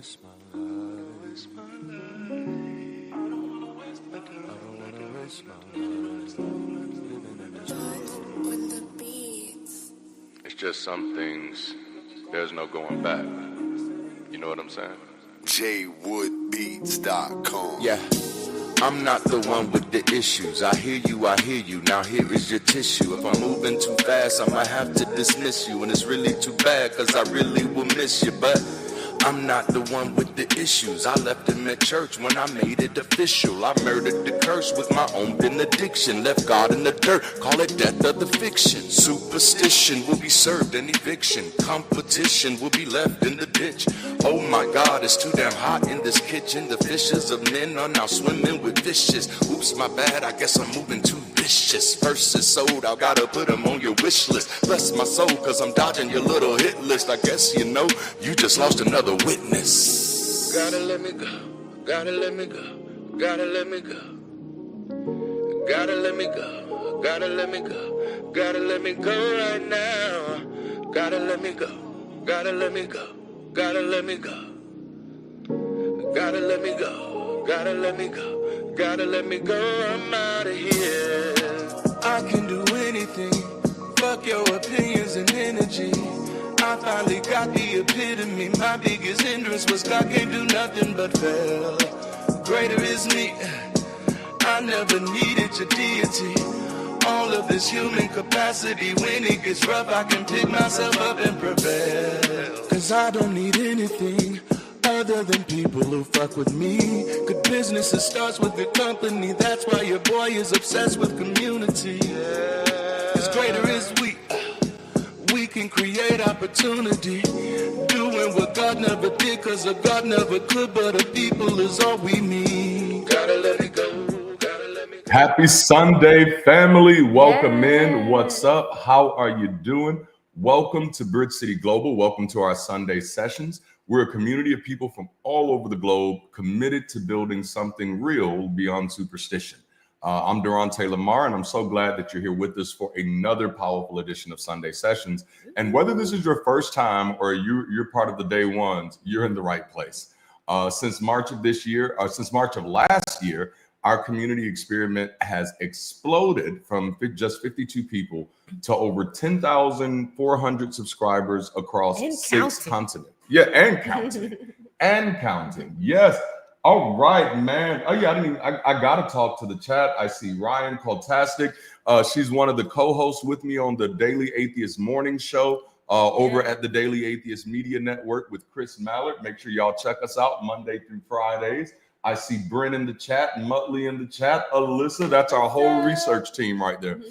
waste my life. I don't wanna waste my life living in this world. It's just some things, there's no going back. You know what I'm saying? jwoodbeats.com. Yeah, I'm not the one with the issues. I hear you. Now here is your tissue. If I'm moving too fast, I might have to dismiss you. And it's really too bad, cause I really will miss you. But I'm not the one with the issues. I left him at church when I made it official. I murdered the curse with my own benediction. Left God in the dirt, call it death of the fiction. Superstition will be served an eviction. Competition will be left in the ditch. Oh my God, it's too damn hot in this kitchen. The fishes of men are now swimming with fishes. Oops, my bad, I guess I'm moving too vicious. Verses sold, I gotta put them on your wish list. Bless my soul, cause I'm dodging your little hit list. I guess you know, you just lost another witness. Gotta let me go, gotta let me go, gotta let me go. Gotta let me go, gotta let me go, gotta let me go right now. Gotta let me go, gotta let me go, gotta let me go. Gotta let me go, gotta let me go, gotta let me go, I'm out of here. I can do anything, fuck your opinions and energy. I finally got the epitome. My biggest hindrance was God can't do nothing but fail. Greater is me. I never needed your deity. All of this human capacity. When it gets rough, I can pick myself up and prevail. Cause I don't need anything other than people who fuck with me. Good business, it starts with good company. That's why your boy is obsessed with community. Cause greater is we. We can create opportunity, doing what God never did, cause a God never could, but a people is all we need. Gotta let it go, gotta let me go. Happy Sunday, family. Welcome in. What's up? How are you doing? Welcome to Bridge City Global. Welcome to our Sunday sessions. We're a community of people from all over the globe committed to building something real beyond superstition. I'm Darante LaMar, and I'm so glad that you're here with us for another powerful edition of Sunday Sessions. And whether this is your first time or you're part of the day ones, you're in the right place. Since March of last year, our community experiment has exploded from just 52 people to over 10,400 subscribers across 6 continents. Yeah, and counting. And counting. Yes. All right, man. Oh yeah, I gotta talk to the chat. I see Ryan Coltastic. She's one of the co-hosts with me on the Daily Atheist Morning Show over at the Daily Atheist Media Network with Chris Mallard. Make sure y'all check us out Monday through Fridays. I see Brent in the chat, Muttley in the chat, Alyssa. That's our whole research team right there.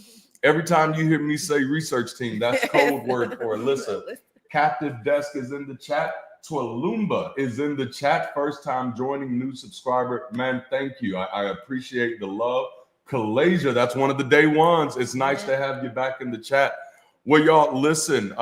Every time you hear me say research team, that's code word for Alyssa. Captive Desk is in the chat. Twalumba is in the chat. First time joining, new subscriber. Man, thank you. I appreciate the love. Kalasia, that's one of the day ones. It's nice to have you back in the chat. Well, y'all, listen.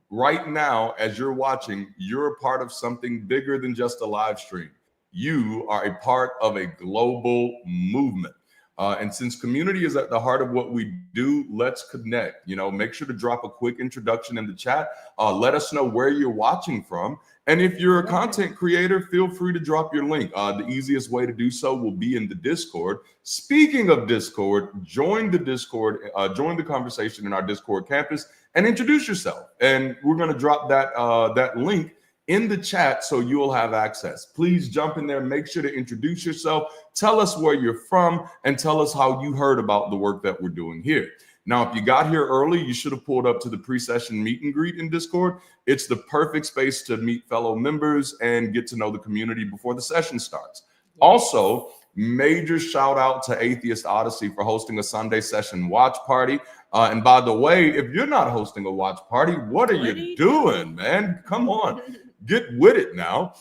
Right now, as you're watching, you're a part of something bigger than just a live stream. You are a part of a global movement. And since community is at the heart of what we do, let's connect. Make sure to drop a quick introduction in the chat. Let us know where you're watching from. And if you're a content creator, feel free to drop your link. The easiest way to do so will be in the Discord. Speaking of Discord, join the Discord, join the conversation in our Discord campus and introduce yourself. And we're going to drop that link in the chat so you'll have access. Please jump in there, make sure to introduce yourself, tell us where you're from, and tell us how you heard about the work that we're doing here. Now, if you got here early, you should have pulled up to the pre-session meet and greet in Discord. It's the perfect space to meet fellow members and get to know the community before the session starts. Also, major shout out to Atheist Odyssey for hosting a Sunday session watch party. And by the way, if you're not hosting a watch party, what are you doing, man? Come on. Get with it now.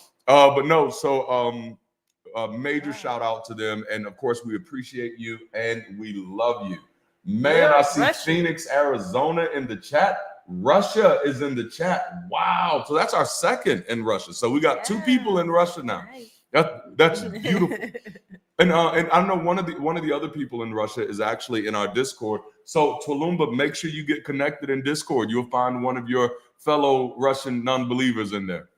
Major shout out to them. And of course, we appreciate you and we love you. Man, I see Russia. Phoenix, Arizona in the chat. Russia is in the chat. Wow. So that's our second in Russia. So we got 2 people in Russia now. Nice. That's beautiful. And I know one of the other people in Russia is actually in our Discord. So Twalumba, make sure you get connected in Discord. You'll find one of your fellow Russian non-believers in there.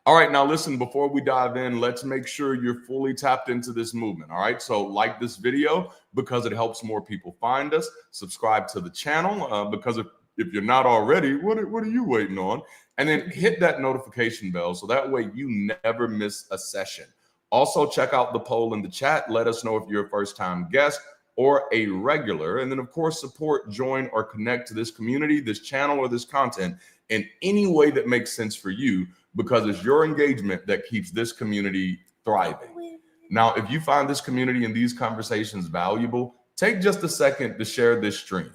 All right, now listen, before we dive in, let's make sure you're fully tapped into this movement. All right, so like this video because it helps more people find us. Subscribe to the channel because if you're not already, what are you waiting on? And then hit that notification bell so that way you never miss a session. Also, check out the poll in the chat. Let us know if you're a first-time guest or a regular. And then, of course, support, join, or connect to this community, this channel, or this content in any way that makes sense for you, because it's your engagement that keeps this community thriving. Now, if you find this community and these conversations valuable, take just a second to share this stream.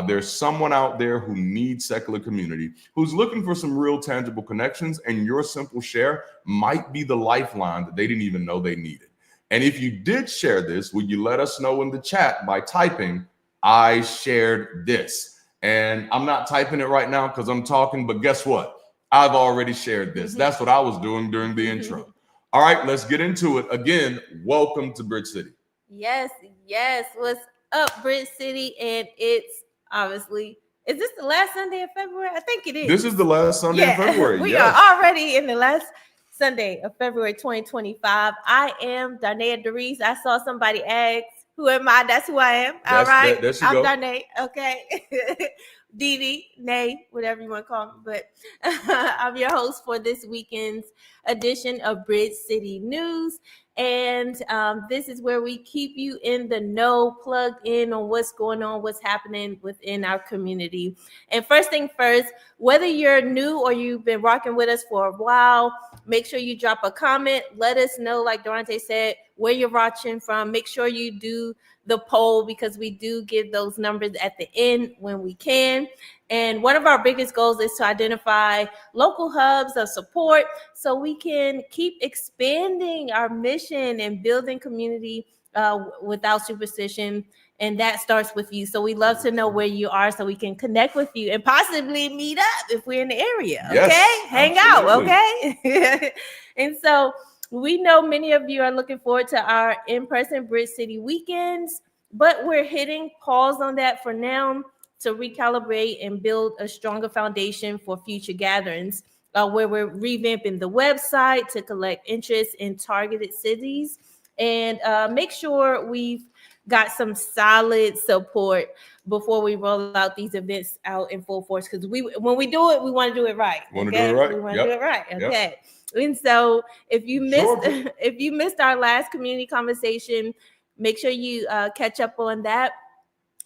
There's someone out there who needs secular community, who's looking for some real tangible connections, and your simple share might be the lifeline that they didn't even know they needed. And if you did share this, would you let us know in the chat by typing, "I shared this"? And I'm not typing it right now because I'm talking, but guess what? I've already shared this. That's what I was doing during the intro. All right, let's get into it. Again, welcome to Bridge City. Yes. What's up, Bridge City? And it's obviously, is this the last Sunday of February? I think it is. This is the last Sunday of February. We are already in the last Sunday of February 2025. I am Darante Darice. I saw somebody ask, who am I? That's who I am. All right. I'm Darante. Okay. Dee, Nay, whatever you want to call me. But I'm your host for this weekend's edition of Bridge City News. And this is where we keep you in the know, plugged in on what's going on, what's happening within our community. And first thing first, whether you're new or you've been rocking with us for a while, make sure you drop a comment. Let us know, like Darante said, where you're watching from. Make sure you do the poll because we do give those numbers at the end when we can. And one of our biggest goals is to identify local hubs of support so we can keep expanding our mission and building community without superstition. And that starts with you. So we love to know where you are so we can connect with you and possibly meet up if we're in the area. Yes, okay? Hang absolutely. out. Okay. And so we know many of you are looking forward to our in-person Bridge City weekends, but we're hitting pause on that for now to recalibrate and build a stronger foundation for future gatherings, where we're revamping the website to collect interest in targeted cities and make sure we've got some solid support before we roll out these events out in full force. Because when we do it, we want to do it right. We want to do it right. Okay. And so if you missed our last community conversation, make sure you catch up on that.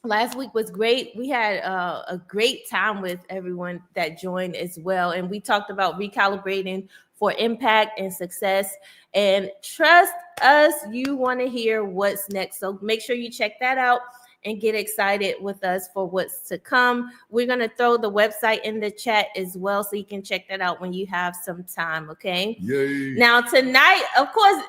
Last week was great. We had a great time with everyone that joined as well. And we talked about recalibrating for impact and success. And trust us, you want to hear what's next. So make sure you check that out and get excited with us for what's to come. We're going to throw the website in the chat as well, so you can check that out when you have some time, okay? Yay. Now, tonight, of course,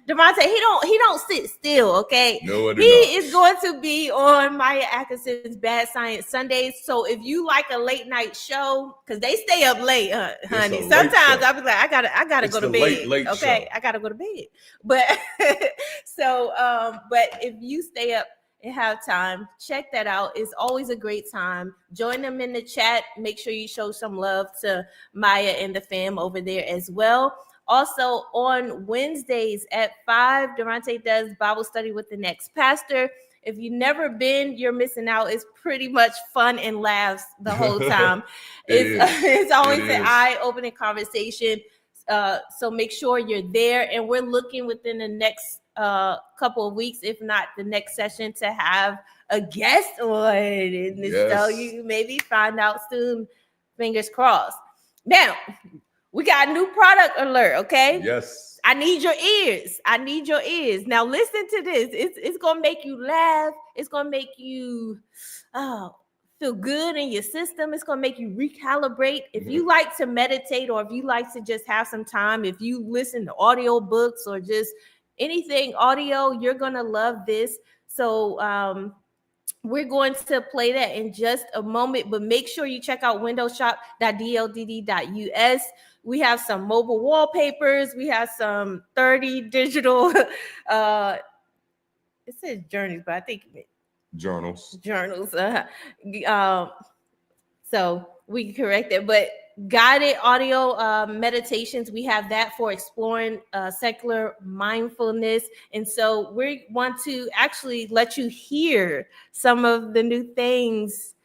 Darante, he don't sit still, okay? No, he is going to be on Maya Atkinson's Bad Science Sundays. So if you like a late night show, because they stay up late, honey. Sometimes I'll be like, I gotta go to bed. Late okay, show. I gotta go to bed. But so but if you stay up and have time, check that out. It's always a great time. Join them in the chat. Make sure you show some love to Maya and the fam over there as well. Also on Wednesdays at 5, Darante does Bible study with the next pastor. If you've never been, you're missing out. It's pretty much fun and laughs the whole time. It's always an eye-opening conversation. So make sure you're there. And we're looking within the next couple of weeks, if not the next session, to have a guest on. And so you maybe find out soon, fingers crossed. Now, we got a new product alert, okay? Yes. I need your ears. Now listen to this. It's gonna make you laugh. It's gonna make you feel good in your system. It's gonna make you recalibrate. If you like to meditate, or if you like to just have some time, if you listen to audio books or just anything audio, you're gonna love this. So we're going to play that in just a moment, but make sure you check out windowshop.dldd.us. We have some mobile wallpapers. We have some 30 digital, it says journeys, but I think journals. So we can correct it, but guided audio meditations. We have that for exploring secular mindfulness. And so we want to actually let you hear some of the new things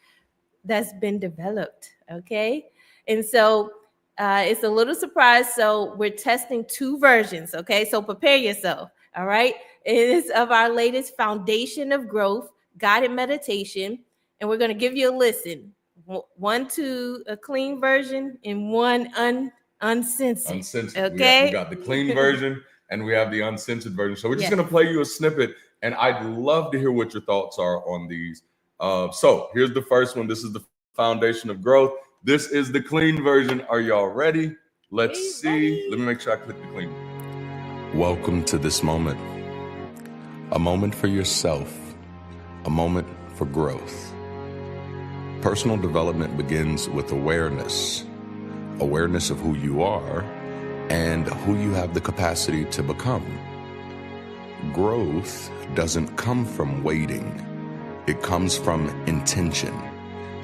that's been developed. Okay. And so it's a little surprise. So we're testing 2 versions. Okay. So prepare yourself. All right. It is of our latest Foundation of Growth guided meditation. And we're going to give you a listen. 1 to a clean version and 1 uncensored. Uncensored. Okay. We got the clean version and we have the uncensored version. So we're just going to play you a snippet, and I'd love to hear what your thoughts are on these. So here's the first one. This is the Foundation of Growth. This is the clean version. Are y'all ready? Let's see. Let me make sure I click the clean. Welcome to this moment. A moment for yourself. A moment for growth. Personal development begins with awareness of who you are and who you have the capacity to become. Growth doesn't come from waiting. It comes from intention.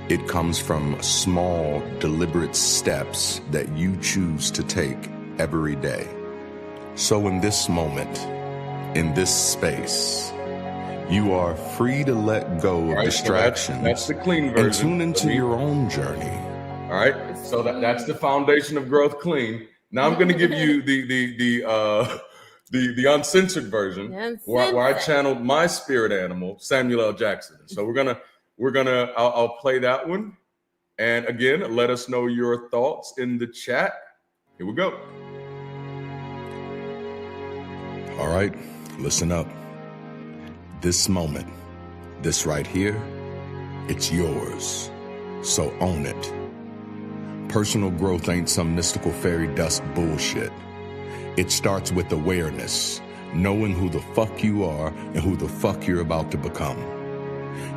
It comes from small, deliberate steps that you choose to take every day. So in this moment, in this space, you are free to let go of distractions. So that's the clean version. And tune into your own journey. All right. So that's the Foundation of Growth clean. Now I'm going to give you the uncensored version, where I channeled my spirit animal, Samuel L. Jackson. So I'll play that one. And again, let us know your thoughts in the chat. Here we go. All right, listen up. This moment, this right here, it's yours. So own it. Personal growth ain't some mystical fairy dust bullshit. It starts with awareness, knowing who the fuck you are and who the fuck you're about to become.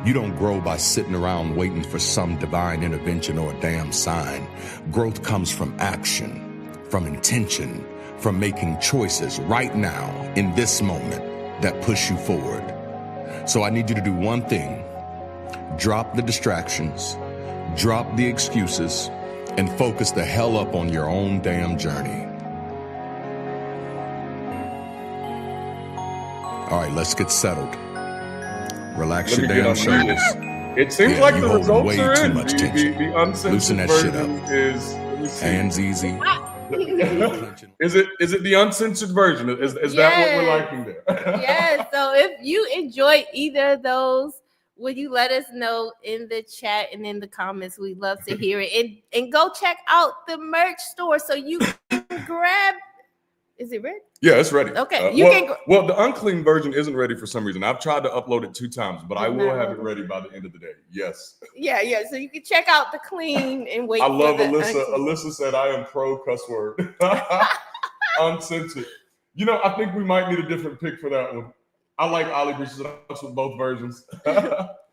You don't grow by sitting around waiting for some divine intervention or a damn sign. Growth comes from action, from intention, from making choices right now in this moment that push you forward. So I need you to do one thing. Drop the distractions, drop the excuses, and focus the hell up on your own damn journey. All right, let's get settled. Relax your damn shoulders. It seems like the results way are too in. much tension. The uncensored Loosen that shit version up. is Hands easy. Is it the uncensored version? Is that what we're liking there? Yes. So if you enjoy either of those, would you let us know in the chat and in the comments? We'd love to hear it. And go check out the merch store so you can grab. Is it ready? Yeah, it's ready. Okay. Well, the unclean version isn't ready for some reason. I've tried to upload it 2 times, but I will have it ready by the end of the day. Yes. Yeah. So you can check out the clean and wait. I love Alyssa. Alyssa said, "I am pro cuss word." Uncensored. You know, I think we might need a different pick for that one. I like Ollie Breaches with both versions.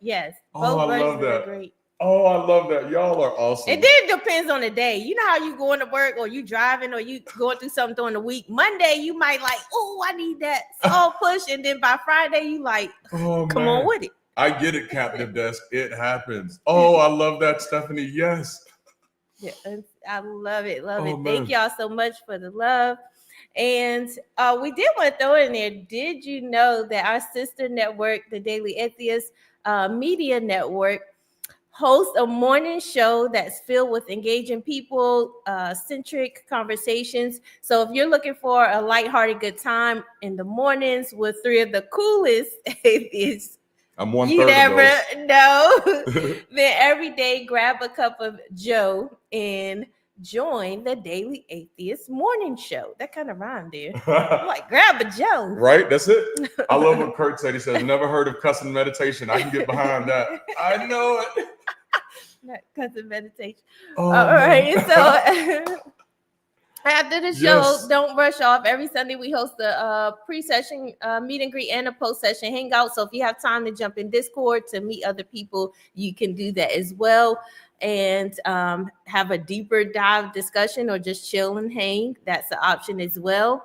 Yes. Both versions are great. Oh, I love that. Y'all are awesome. It then depends on the day. You know how you going to work or you driving or you going through something during the week. Monday, you might like, oh, I need that soul push. And then by Friday, you like, come on with it. I get it, Captive Desk. It happens. Oh, I love that, Stephanie. Yes. Yeah, I love it. Love it. Thank y'all so much for the love. And we did want to throw in there. Did you know that our sister network, the Daily Atheist Media Network, hosts a morning show that's filled with engaging people, centric conversations. So if you're looking for a lighthearted good time in the mornings with 3 of the coolest atheists, I'm 1/3 you never of those. know, then every day grab a cup of Joe and join the Daily Atheist Morning Show. That kind of rhymed there. Like, grab a Joe. Right, that's it. I love what Kurt said. He says, never heard of cussing meditation. I can get behind that. I know it. Not cussing meditation. All right, so after the show, don't rush off. Every Sunday, we host a pre-session meet and greet and a post-session hangout. So if you have time to jump in Discord to meet other people, you can do that as well. And have a deeper dive discussion or just chill and hang. That's an option as well.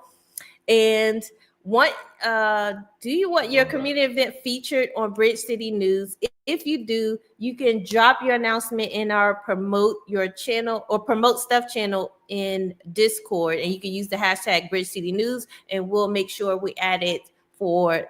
And do you want your community event featured on Bridge City News? if you do, you can drop your announcement in our promote your channel or promote stuff channel in Discord, and you can use the hashtag BridgeCity News, and we'll make sure we add it for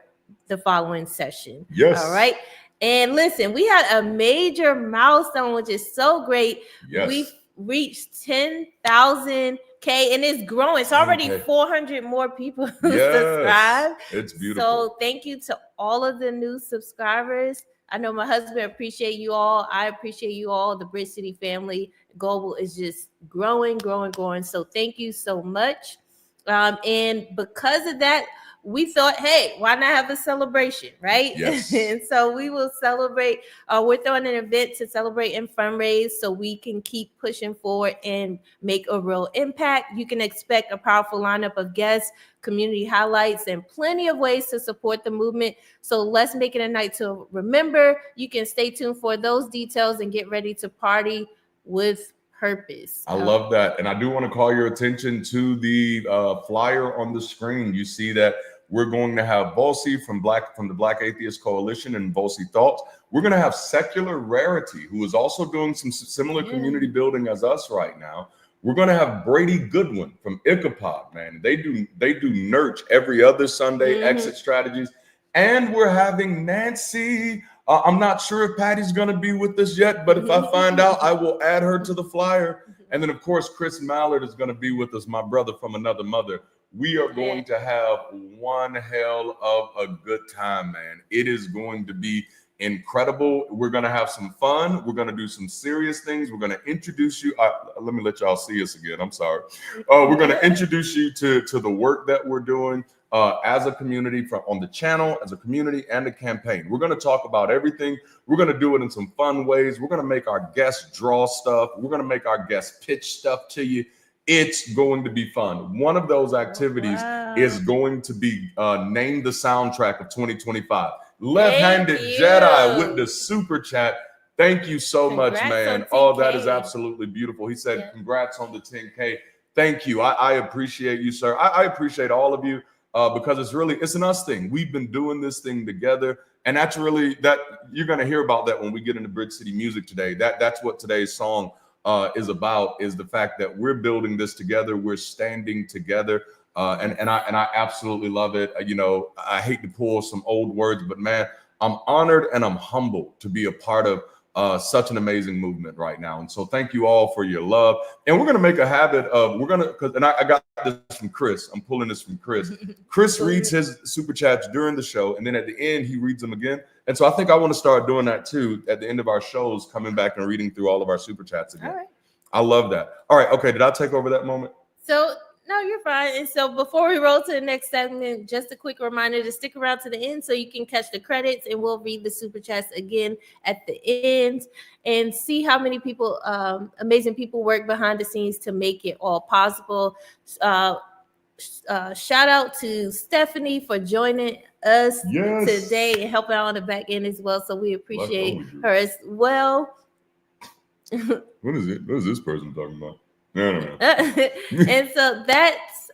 the following session. Yes. All right. And listen, we had a major milestone, which is so great. Yes. We've reached 10,000K, and it's growing. It's already 400 more people who subscribe. It's beautiful. So thank you to all of the new subscribers. I know my husband appreciate you all. I appreciate you all. The Bridge City family global is just growing. So thank you so much. And because of that, we thought, hey, why not have a celebration, right? Yes. And so we will celebrate. We're throwing an event to celebrate and fundraise so we can keep pushing forward and make a real impact. You can expect a powerful lineup of guests, community highlights, and plenty of ways to support the movement. So let's make it a night to remember. You can stay tuned for those details and get ready to party with purpose. I love that. And I do want to call your attention to the flyer on the screen. You see that we're going to have Volsi from the Black Atheist Coalition and Volsi Thoughts. We're going to have Secular Rarity, who is also doing some similar community building as us right now. We're going to have Brady Goodwin from Ichabod, man. They do Nurch every other Sunday, Exit Strategies. And we're having Nancy. I'm not sure if Patty's going to be with us yet, but if I find out, I will add her to the flyer. And then, of course, Chris Mallard is going to be with us, my brother from another mother. We are going to have one hell of a good time, man. It is going to be incredible. We're going to have some fun. We're going to do some serious things. We're going to introduce you. Let me let y'all see us again. I'm sorry. We're going to introduce you to the work that we're doing as a community on the channel, as a community and a campaign. We're going to talk about everything. We're going to do it in some fun ways. We're going to make our guests draw stuff. We're going to make our guests pitch stuff to you. It's going to be fun. One of those activities is going to be named the soundtrack of 2025. Left-handed Jedi with the super chat. Thank you so much, man. Oh, that is absolutely beautiful. He said, congrats on the 10K. Thank you. I appreciate you, sir. I appreciate all of you because it's an us thing. We've been doing this thing together. And that's really that you're going to hear about that when we get into Bridge City music today. That's what today's song is about, is the fact that we're building this together. We're standing together. And I absolutely love it. You know, I hate to pull some old words, but man, I'm honored and I'm humbled to be a part of such an amazing movement right now. And so thank you all for your love. And we're going to make a habit of, I got this from Chris. I'm pulling this from Chris. Chris reads his super chats during the show, and then at the end, he reads them again. And so I think I want to start doing that too at the end of our shows, coming back and reading through all of our super chats again. All right. I love that. All right. Okay. Did I take over that moment? So no, you're fine. And so before we roll to the next segment, just a quick reminder to stick around to the end so you can catch the credits, and we'll read the super chats again at the end and see how many people, amazing people, work behind the scenes to make it all possible. Shout out to Stephanie for joining us today and helping out on the back end as well. So we appreciate her as well. What is it? What is this person talking about? No. And so that's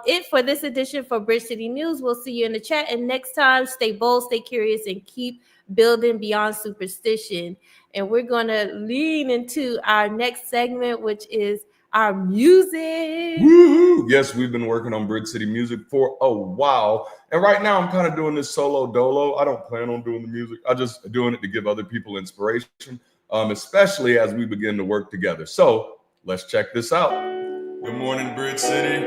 it for this edition for Bridge City News. We'll see you in the chat. And next time, stay bold, stay curious, and keep building beyond superstition. And we're going to lean into our next segment, which is our music. Woo-hoo. Yes, we've been working on Bridge City music for a while. And right now I'm kind of doing this solo dolo. I don't plan on doing the music. I'm just doing it to give other people inspiration, especially as we begin to work together. So let's check this out. Good morning, Bridge City.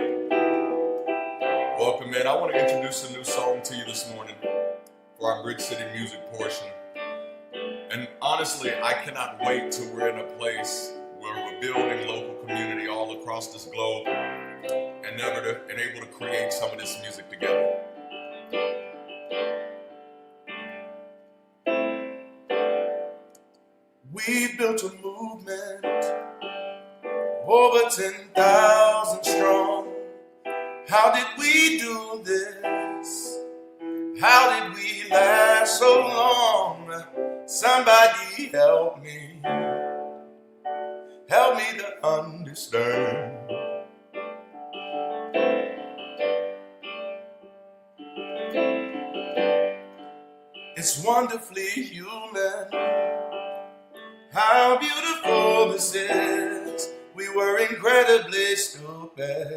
Welcome in. I want to introduce a new song to you this morning for our Bridge City music portion. And honestly, I cannot wait till we're in a place where we're building local community all across this globe and able to create some of this music together. We built a movement over 10,000 strong. How did we do this? How did we last so long? Somebody help me to understand. It's wonderfully human. How beautiful this is. We were incredibly stupid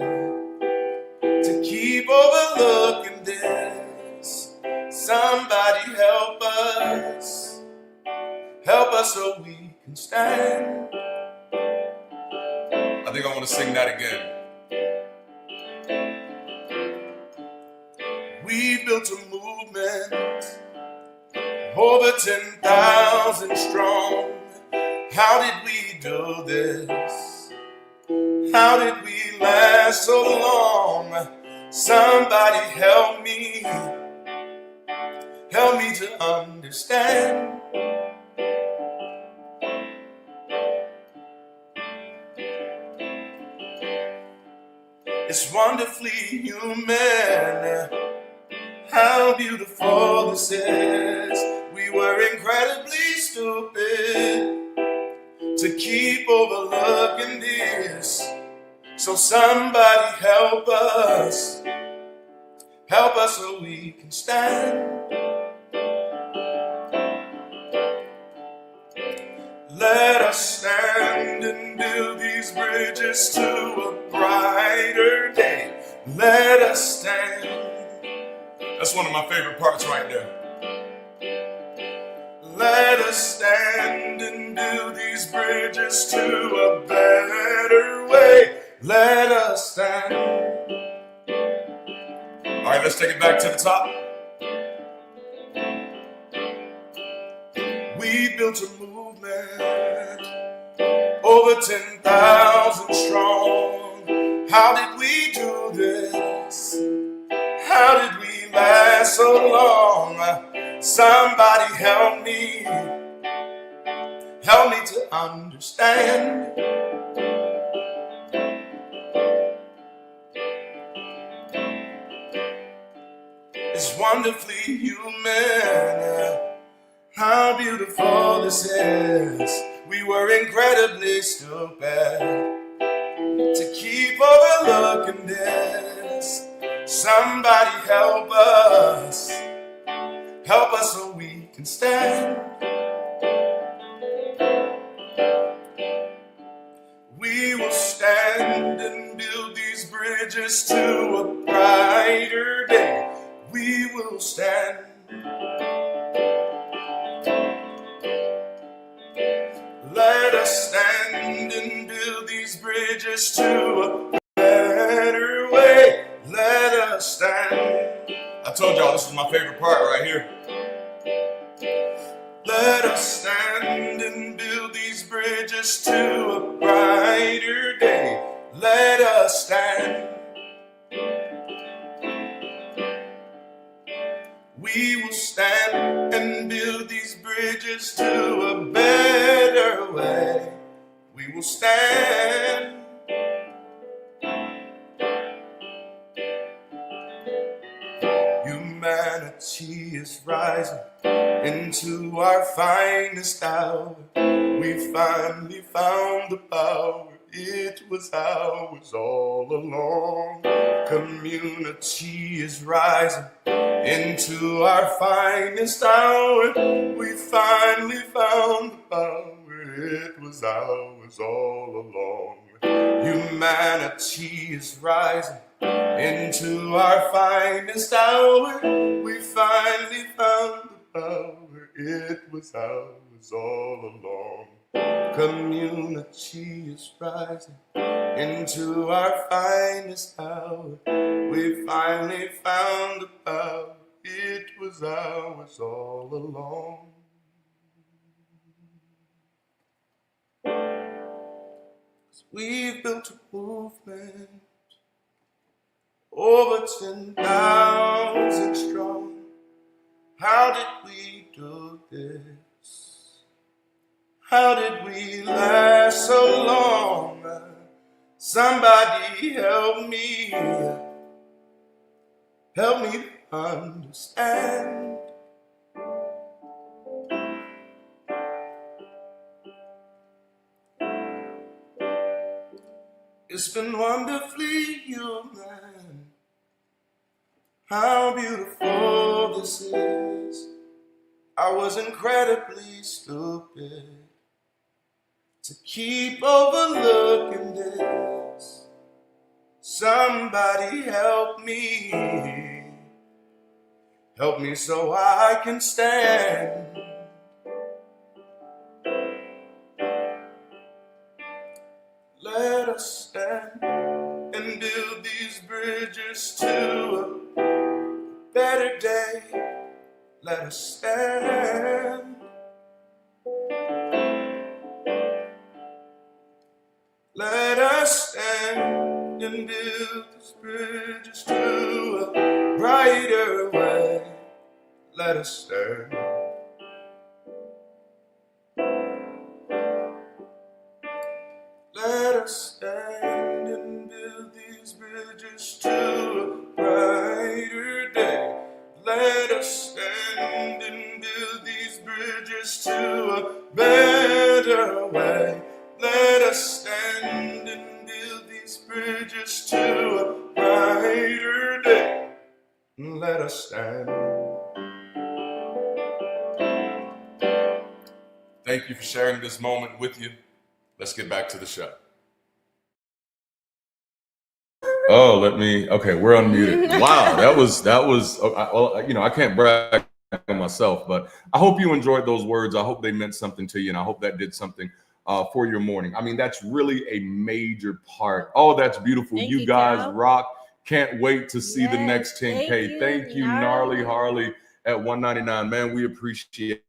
to keep overlooking this. Somebody help us so we can stand. I think I want to sing that again. We built a movement over 10,000 strong. How did we do this? How did we last so long? Somebody help me to understand. It's wonderfully human. How beautiful this is. We were incredibly stupid to keep overlooking this. So somebody help us so we can stand. Let us stand and build these bridges to a brighter day. Let us stand. That's one of my favorite parts right there. Let us stand and build these bridges to a better way. Let us stand. All right, let's take it back to the top. We built a movement over 10,000 strong. How did we do this? How did we last so long? Somebody help me to understand. It's wonderfully human. How beautiful this is. We were incredibly stupid to keep overlooking this. Somebody help us so we can stand. We will stand and build these bridges to a brighter day. We will stand. Let us stand and build these bridges to a better way. Let us stand. I told y'all this is my favorite part right here. Let us stand and build these bridges to a brighter day. Let us stand. We will stand and build these bridges to a better way. We will stand. Humanity is rising into our finest hour. We finally found the power. It was ours all along. Community is rising into our finest hour. We finally found the power. It was ours all along. Humanity is rising into our finest hour. We finally found the power. It was ours all along. Community is rising into our finest hour. We finally found the power. It was ours all along. We've built a movement over 10,000 strong. How did we do this? How did we last so long? Somebody help me to understand. It's been wonderfully human. How beautiful this is. I was incredibly stupid to keep overlooking this. Somebody help me so I can stand. Let us stand and build these bridges to a better day. Let us stand. Let us stand and build these bridges to a brighter way. Let us stand. Let us stand and build these bridges to a brighter day. Let us stand and build these bridges to a better way. Let us stand and build these bridges to a brighter day. Let us stand. Thank you for sharing this moment with you. Let's get back to the show. Oh, okay, we're unmuted. Wow, that was, well, you know, I can't brag on myself, but I hope you enjoyed those words. I hope they meant something to you, and I hope that did something for your morning. I mean, that's really a major part. Oh, that's beautiful. You guys rock. Can't wait to see the next 10K. Thank you, Gnarly Harley at 199. Man, we appreciate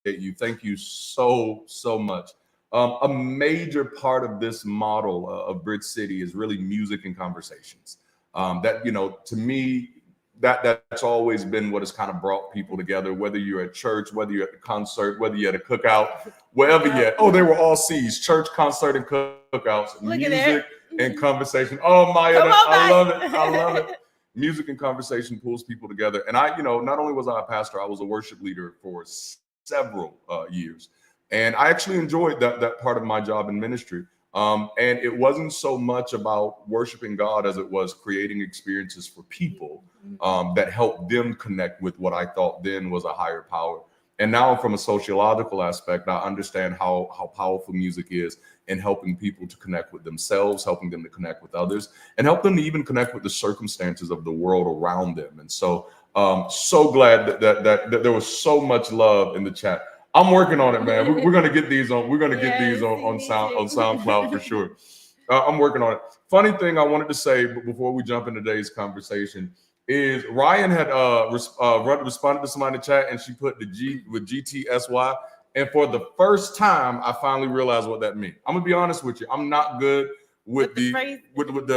you. Thank you so much. A major part of this model of Bridge City is really music and conversations. That, you know, to me, that's always been what has kind of brought people together, whether you're at church, whether you're at the concert, whether you're at a cookout, wherever you're at. Oh, they were all C's: church, concert, and cookouts. Music and conversation. Oh, Maya, I love it. I love it. Music and conversation pulls people together. And I, you know, not only was I a pastor, I was a worship leader for several years. And I actually enjoyed that part of my job in ministry. And it wasn't so much about worshiping God as it was creating experiences for people that helped them connect with what I thought then was a higher power. And now from a sociological aspect, I understand how powerful music is in helping people to connect with themselves, helping them to connect with others, and help them to even connect with the circumstances of the world around them. And so, so glad that there was so much love in the chat. I'm working on it, man. We're gonna get these on. We're gonna get these on SoundCloud for sure. I'm working on it. Funny thing I wanted to say before we jump into today's conversation is Ryan had responded to somebody in the chat, and she put the G with GTSY. And for the first time, I finally realized what that meant. I'm gonna be honest with you. I'm not good with the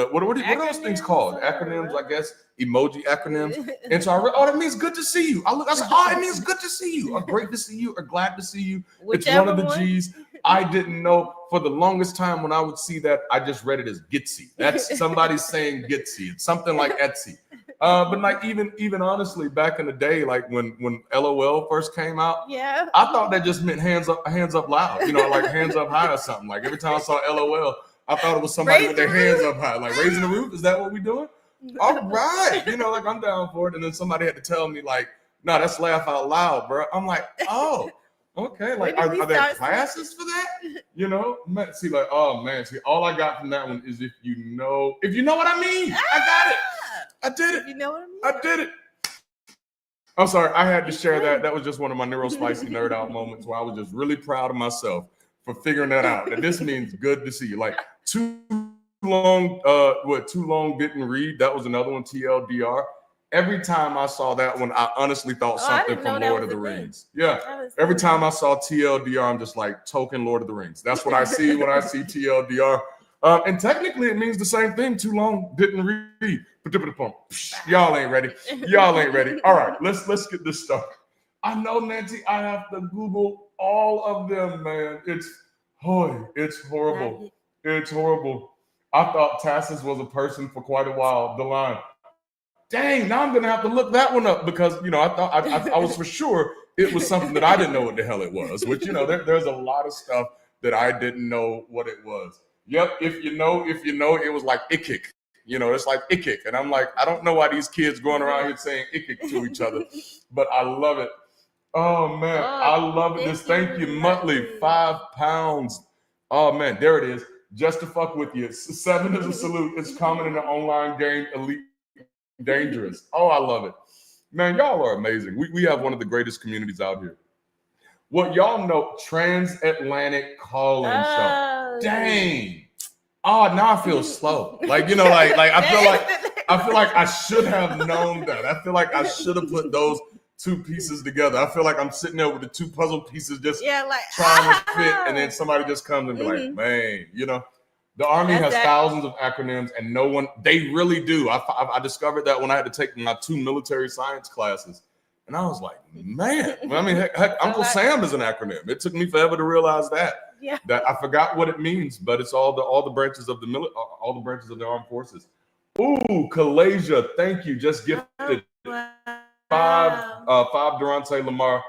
what are those things called? Acronyms, I guess. Emoji acronyms. And so that means good to see you. I said, oh, it means good to see you, or great to see you, or glad to see you. Whichever it's one of the G's. I didn't know for the longest time when I would see that, I just read it as Gitsy. That's somebody saying Gitsy. It's something like Etsy. But like even honestly, back in the day, like when LOL first came out, I thought that just meant hands up loud, you know, like hands up high or something. Like every time I saw LOL, I thought it was somebody with their hands up high, like raising the roof. Is that what we're doing? All right, you know, like I'm down for it. And then somebody had to tell me, like, no, that's laugh out loud, bro. I'm like, oh, okay. Like, are there classes for that? You know, see, like, oh man, see, all I got from that one is if you know what I mean. I got it. I did it. You know what I mean? I did it. I'm sorry, I had to share that. That was just one of my neurospicy nerd out moments where I was just really proud of myself for figuring that out. That this means good to see you. Like too long didn't read. That was another one, TLDR. Every time I saw that one, I honestly thought something from Lord of the Rings. Yeah. Every time I saw TLDR, I'm just like token Lord of the Rings. That's what I see when I see TLDR. And technically, it means the same thing. Too long didn't read. Y'all ain't ready. Y'all ain't ready. All right, let's get this started. I know, Nancy, I have to Google all of them, man. It's horrible. It's horrible. I thought Tassus was a person for quite a while. The line. Dang, now I'm gonna have to look that one up because I thought I was for sure it was something that I didn't know what the hell it was. Which there's a lot of stuff that I didn't know what it was. Yep, if you know, it was like ikik. It's like ikik, and I'm like, I don't know why these kids going around here saying ikik to each other, but I love it. Oh man, I love it. Thank you, Muttley. 5 pounds. Oh man, there it is. Just to fuck with you. 7 is a salute. It's common in the online game, Elite Dangerous. Oh, I love it. Man, y'all are amazing. We have one of the greatest communities out here. Well, y'all know, Transatlantic Calling Show. Dang. Oh, now I feel slow. Like, you know, like I feel like I should have known that. I feel like I should have put those 2 pieces together. I feel like I'm sitting there with the 2 puzzle pieces just trying to fit, and then somebody just comes and be like, man, you know, the Army has thousands of acronyms, and no one, they really do. I discovered that when I had to take my 2 military science classes. And I was like, man, I mean, heck, Uncle Sam is an acronym. It took me forever to realize that. Yeah. That I forgot what it means, but it's all the branches of all the branches of the armed forces. Ooh, Kalasia, thank you. Just gifted 5 Darante LaMar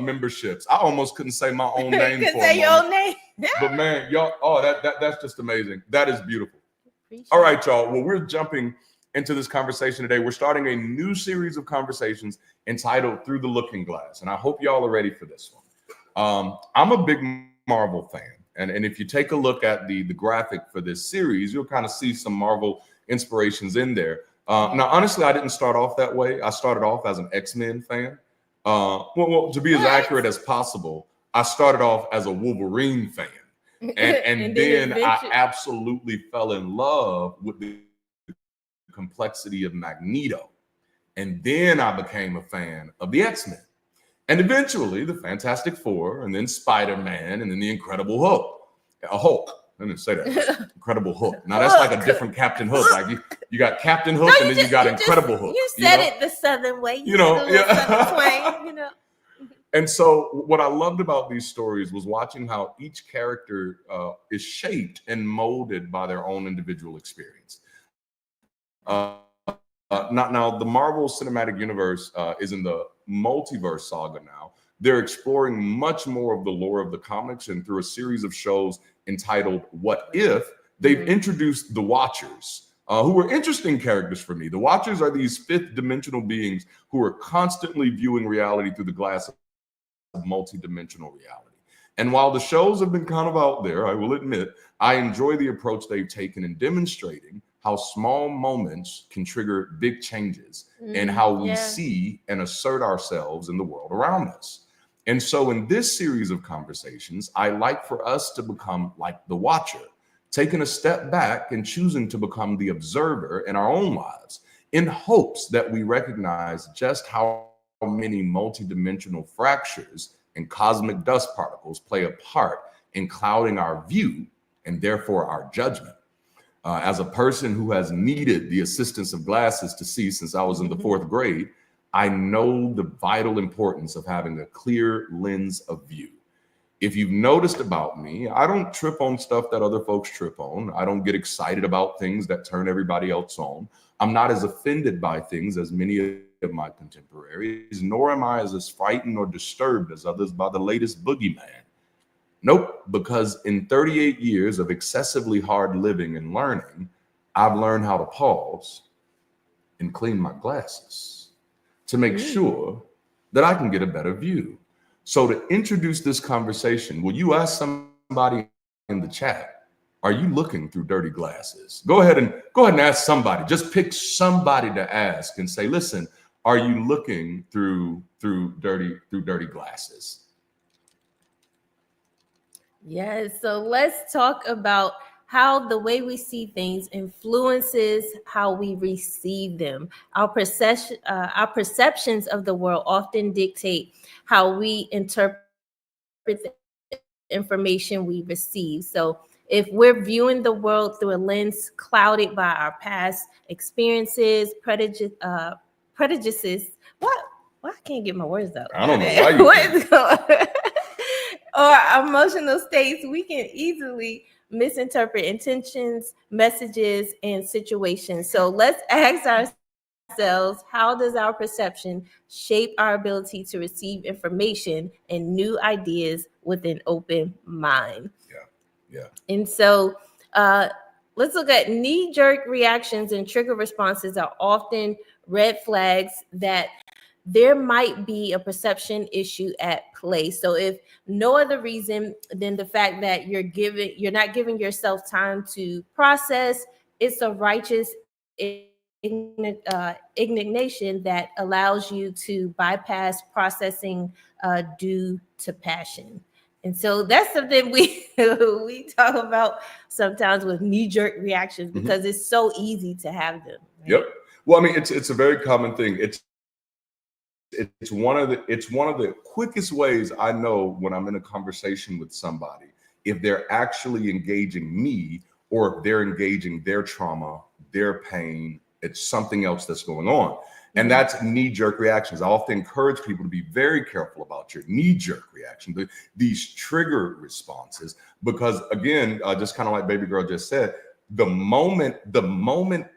memberships. I almost couldn't say my own name. You say your own name. But man, y'all, that's just amazing. That is beautiful. All right, y'all. Well, we're jumping into this conversation today. We're starting a new series of conversations entitled Through the Looking Glass, and I hope y'all are ready for this one. I'm a big Marvel fan, and if you take a look at the graphic for this series, you'll kind of see some Marvel inspirations in there. Now, honestly, I didn't start off that way. I started off as an X-Men fan. Well, to be as accurate as possible, I started off as a Wolverine fan, and then I absolutely fell in love with the complexity of Magneto. And then I became a fan of the X-Men. And eventually the Fantastic Four, and then Spider-Man, and then the Incredible Hulk. Let me say that. Incredible Hulk. Now that's like a different Captain Hook. Like you got Captain Hook, and then you got Incredible Hulk. You said it the Southern way. You know, Southern you know. And so what I loved about these stories was watching how each character is shaped and molded by their own individual experience. Now, the Marvel Cinematic Universe is in the multiverse saga now. They're exploring much more of the lore of the comics, and through a series of shows entitled What If, they've introduced the Watchers, who are interesting characters for me. The Watchers are these 5th dimensional beings who are constantly viewing reality through the glass of multidimensional reality. And while the shows have been kind of out there, I will admit, I enjoy the approach they've taken in demonstrating how small moments can trigger big changes in how we see and assert ourselves in the world around us. And so in this series of conversations, I like for us to become like the watcher, taking a step back and choosing to become the observer in our own lives, in hopes that we recognize just how many multidimensional fractures and cosmic dust particles play a part in clouding our view and therefore our judgment. As a person who has needed the assistance of glasses to see since I was in the 4th grade, I know the vital importance of having a clear lens of view. If you've noticed about me, I don't trip on stuff that other folks trip on. I don't get excited about things that turn everybody else on. I'm not as offended by things as many of my contemporaries, nor am I as frightened or disturbed as others by the latest boogeyman. Nope, because in 38 years of excessively hard living and learning, I've learned how to pause and clean my glasses to make sure that I can get a better view. So to introduce this conversation, will you ask somebody in the chat, are you looking through dirty glasses? Go ahead and ask somebody. Just pick somebody to ask and say, listen, are you looking through dirty glasses? Yes, so let's talk about how the way we see things influences how we receive them. Our perceptions of the world often dictate how we interpret the information we receive. So if we're viewing the world through a lens clouded by our past experiences, prejudices, what? Well, I can't get my words out. I don't know why you can't. Or emotional states, we can easily misinterpret intentions, messages, and situations. So let's ask ourselves, how does our perception shape our ability to receive information and new ideas with an open mind? Yeah. And so let's look at knee-jerk reactions and trigger responses are often red flags that there might be a perception issue at play. So if no other reason than the fact that you're not giving yourself time to process, it's a righteous indignation that allows you to bypass processing due to passion. And so that's something we talk about sometimes with knee-jerk reactions, because it's so easy to have them. Right? Yep. Well, I mean, it's a very common thing. It's one of the quickest ways I know when I'm in a conversation with somebody if they're actually engaging me or if they're engaging their trauma, their pain. It's something else that's going on. And that's knee-jerk reactions. I often encourage people to be very careful about your knee-jerk reactions, these trigger responses, because again, just kind of like Baby Girl just said, the moment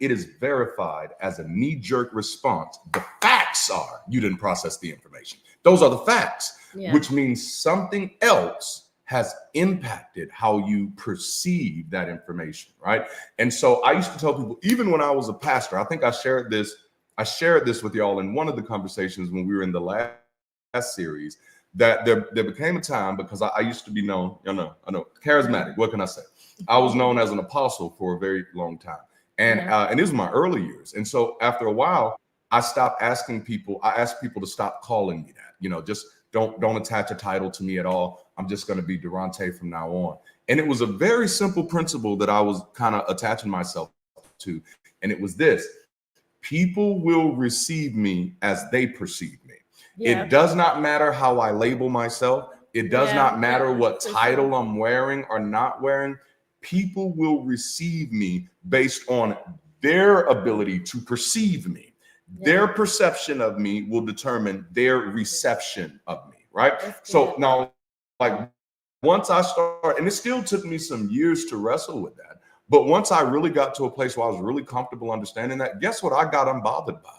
it is verified as a knee-jerk response, the facts are you didn't process the information. Those are the facts, which means something else has impacted how you perceive that information, right? And so I used to tell people, even when I was a pastor, I think I shared this with y'all in one of the conversations when we were in the last series, that there became a time, because I used to be known, I know, charismatic. What can I say? I was known as an apostle for a very long time. And this was my early years. And so after a while, I asked people to stop calling me that, just don't attach a title to me at all. I'm just going to be Darante from now on. And it was a very simple principle that I was kind of attaching myself to. And it was this: people will receive me as they perceive me. It does not matter how I label myself. It does not matter what title I'm wearing or not wearing. People will receive me based on their ability to perceive me. Their perception of me will determine their reception of me, right? So now, like, once I start, and it still took me some years to wrestle with that, but once I really got to a place where I was really comfortable understanding that, guess what I got unbothered by?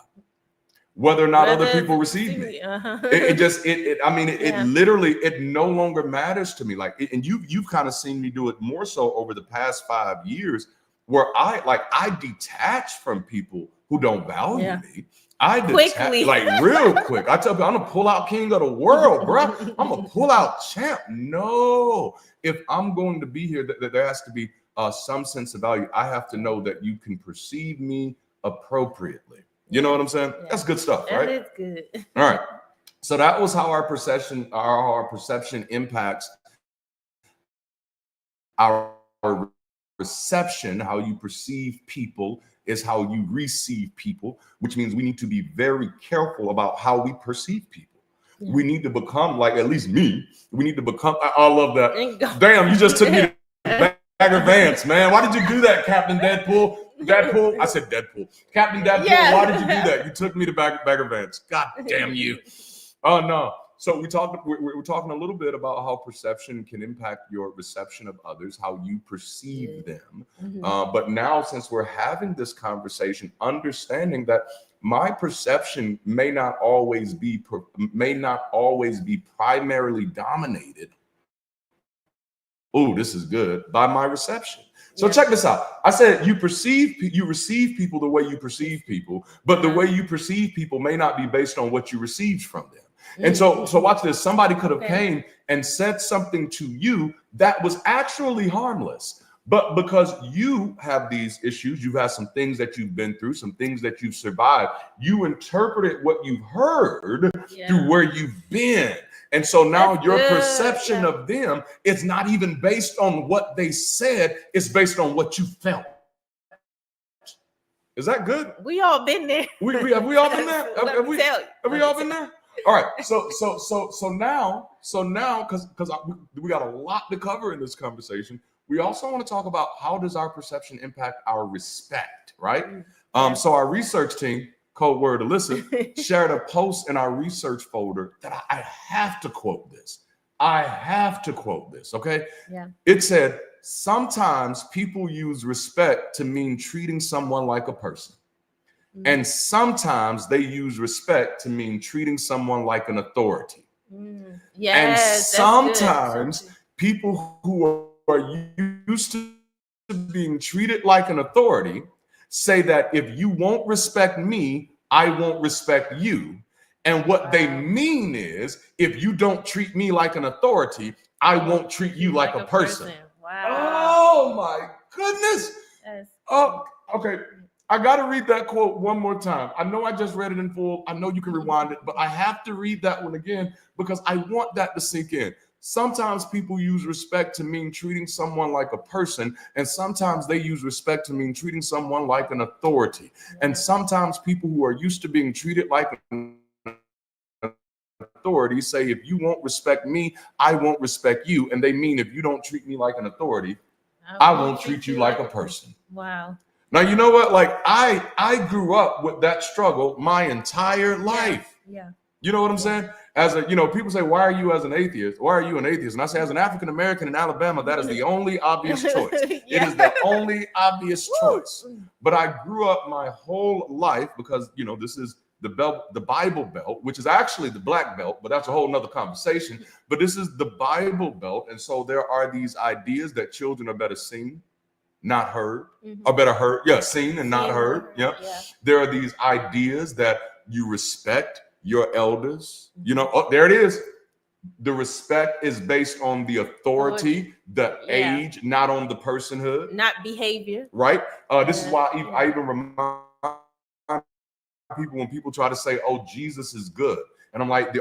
Whether or not other people receive me. It literally, it no longer matters to me. Like, and you've kind of seen me do it more so over the past 5 years, where I detach from people who don't value me. I detach, like, real quick. I tell people, I'm gonna pull out king of the world, bro. I'm gonna pull out champ. No, if I'm going to be here, there has to be some sense of value. I have to know that you can perceive me appropriately. You know what I'm saying? That's good stuff, right? That is good. All right. So that was how our perception impacts our reception. How you perceive people is how you receive people, which means we need to be very careful about how we perceive people. We need to become, like, at least me, we need to become, I love that. Damn, you just took me to Bagger Vance, man. Why did you do that, Captain Deadpool? I said Deadpool. Captain Deadpool, why did you do that? You took me to Bagger Vance. God damn you. Oh, no. So we're talking a little bit about how perception can impact your reception of others, how you perceive them. But now, since we're having this conversation, understanding that my perception may not always be primarily dominated. Oh, this is good. By my reception. So check this out. I said you receive people the way you perceive people, but the way you perceive people may not be based on what you received from them. And so watch this. Somebody could have came and said something to you that was actually harmless, but because you have these issues, you've had some things that you've been through, some things that you've survived, you interpreted what you've heard through where you've been. And so now your perception of them is not even based on what they said, it's based on what you felt. Is that good? We all been there. Have we all been there? Have we all been there? All right. So now, because we got a lot to cover in this conversation, we also want to talk about how does our perception impact our respect, right? So our research team, code word Alyssa, shared a post in our research folder that I have to quote this. Okay? Yeah. It said, sometimes people use respect to mean treating someone like a person. And sometimes they use respect to mean treating someone like an authority. And sometimes people who are used to being treated like an authority say that if you won't respect me, I won't respect you. And what they mean is, if you don't treat me like an authority, I won't treat you like a person. Wow. Oh my goodness. Oh, okay. I got to read that quote one more time. I know I just read it in full. I know you can rewind it, but I have to read that one again because I want that to sink in. Sometimes people use respect to mean treating someone like a person, and sometimes they use respect to mean treating someone like an authority. And sometimes people who are used to being treated like an authority say, if you won't respect me, I won't respect you. And they mean, if you don't treat me like an authority, I won't treat you like a person. Wow. Now, you know what? Like I grew up with that struggle my entire life. Yeah. You know what I'm saying? As a, people say, why are you as an atheist? Why are you an atheist? And I say, as an African-American in Alabama, that is the only obvious choice. It is the only obvious choice. But I grew up my whole life because, this is the Bible Belt, which is actually the Black Belt, but that's a whole nother conversation. But this is the Bible Belt. And so there are these ideas that children are better seen, not heard, or better heard. Yeah, seen and not heard. Yeah. There are these ideas that you respect your elders. There it is. The respect is based on the authority, the age, not on the personhood. Not behavior. Right? This is why I even remind people when people try to say, oh, Jesus is good. And I'm like,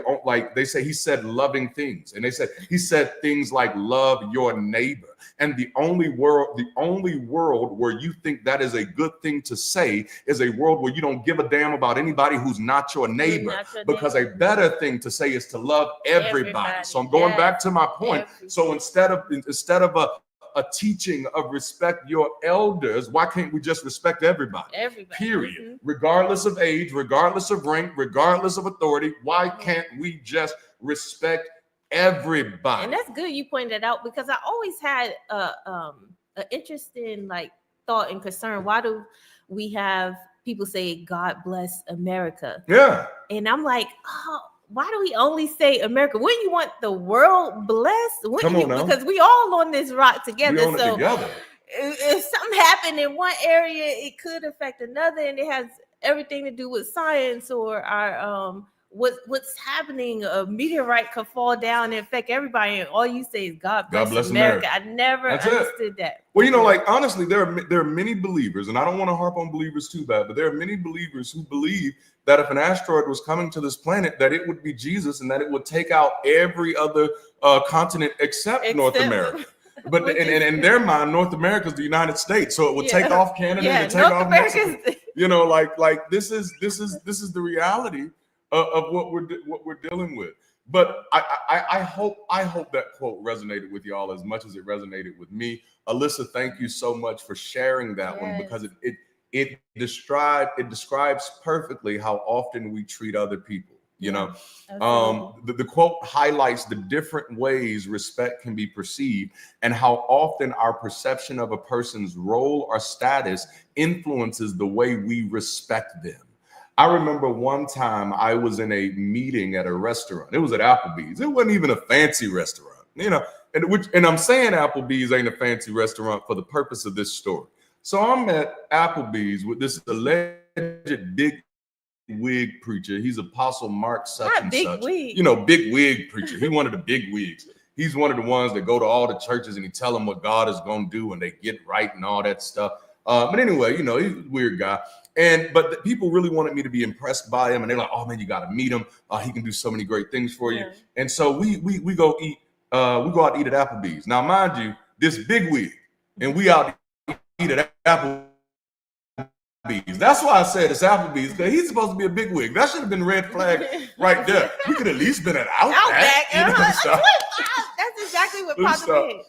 they say he said loving things. And they said he said things like love your neighbor. And the only world where you think that is a good thing to say is a world where you don't give a damn about anybody who's not your neighbor. Because a better thing to say is to love everybody. So I'm going back to my point. So instead of a teaching of respect your elders, why can't we just respect everybody? Period. Regardless of age, regardless of rank, regardless of authority, why can't we just respect everybody? And that's good you pointed that out, because I always had an interesting thought and concern. Why do we have people say God bless America? Yeah. And I'm like, why do we only say America? Wouldn't you want the world blessed? Because we all on this rock together. We own it together. If something happened in one area, it could affect another, and it has everything to do with science or our what's happening. A meteorite could fall down and affect everybody, and all you say is God bless America. I never understood that. Well, honestly, there are many believers, and I don't want to harp on believers too bad, but there are many believers who believe that if an asteroid was coming to this planet, that it would be Jesus and that it would take out every other continent except North America. But in their mind, North America is the United States, so it would take off Canada and take off Mexico. This is the reality of what we're dealing with. But I hope that quote resonated with y'all as much as it resonated with me. Alyssa, thank you so much for sharing that one, because it describes perfectly how often we treat other people. The quote highlights the different ways respect can be perceived and how often our perception of a person's role or status influences the way we respect them. I remember one time I was in a meeting at a restaurant. It was at Applebee's. It wasn't even a fancy restaurant, and I'm saying Applebee's ain't a fancy restaurant for the purpose of this story. So I'm at Applebee's with this alleged big wig preacher. He's Apostle Mark such and such. Big wig preacher. He's one of the big wigs. He's one of the ones that go to all the churches and he tell them what God is going to do and they get right and all that stuff. But anyway, he's a weird guy. But the people really wanted me to be impressed by him, and they're like, "Oh man, you got to meet him. He can do so many great things for you." And so we go eat. We go out to eat at Applebee's. Now, mind you, this big wig, and we out to eat at Applebee's. That's why I said it's Applebee's, because he's supposed to be a big wig. That should have been red flag right there. We could at least been at Outback. That's exactly what popped in.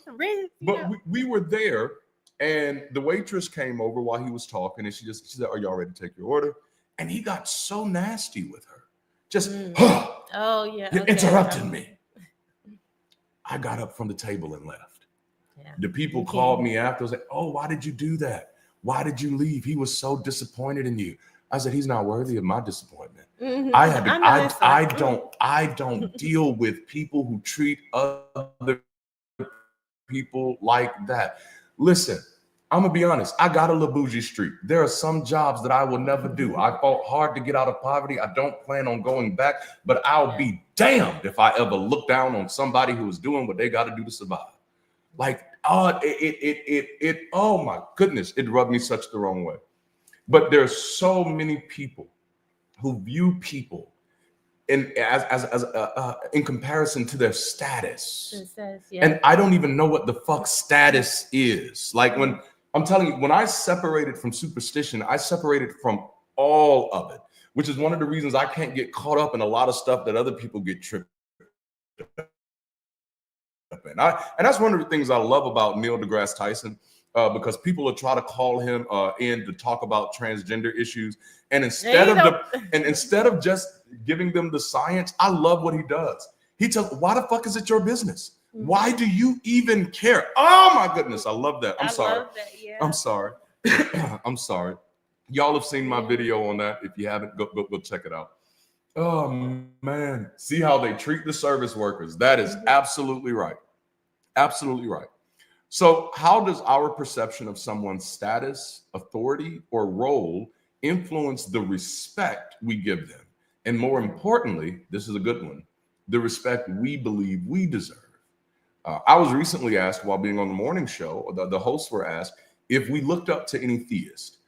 But we were there. And the waitress came over while he was talking, and she said, "Are y'all ready to take your order?" And he got so nasty with her, you're interrupting me. I got up from the table and left. The people called me after. I was like, "Oh, why did you do that? Why did you leave? He was so disappointed in you." I said, "He's not worthy of my disappointment." I don't deal with people who treat other people like that. Listen, I'm gonna be honest. I got a little bougie streak. There are some jobs that I will never do. I fought hard to get out of poverty. I don't plan on going back, but I'll be damned if I ever look down on somebody who is doing what they got to do to survive. Like, oh, oh my goodness, it rubbed me such the wrong way. But there's so many people who view people in comparison to their status. And I don't even know what the fuck status is. Like, when I'm telling you, when I separated from superstition, I separated from all of it, which is one of the reasons I can't get caught up in a lot of stuff that other people get tripped up in. And that's one of the things I love about Neil deGrasse Tyson, because people will try to call him in to talk about transgender issues, and instead of just giving them the science, I love what he does. He tells, why the fuck is it your business? Why do you even care? Oh my goodness, I love that. I'm sorry. Love that, yeah. I'm sorry. I'm sorry. Y'all have seen my video on that. If you haven't, go check it out. Oh man, see how they treat the service workers. That is absolutely right. Absolutely right. So how does our perception of someone's status, authority, or role influence the respect we give them? And more importantly, this is a good one, the respect we believe we deserve. I was recently asked while being on the morning show, the hosts were asked if we looked up to any theist,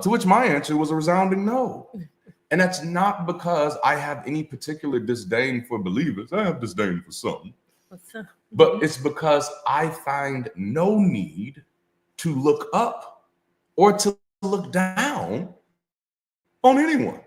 to which my answer was a resounding no. And that's not because I have any particular disdain for believers. I have disdain for some. But it's because I find no need to look up or to look down on anyone.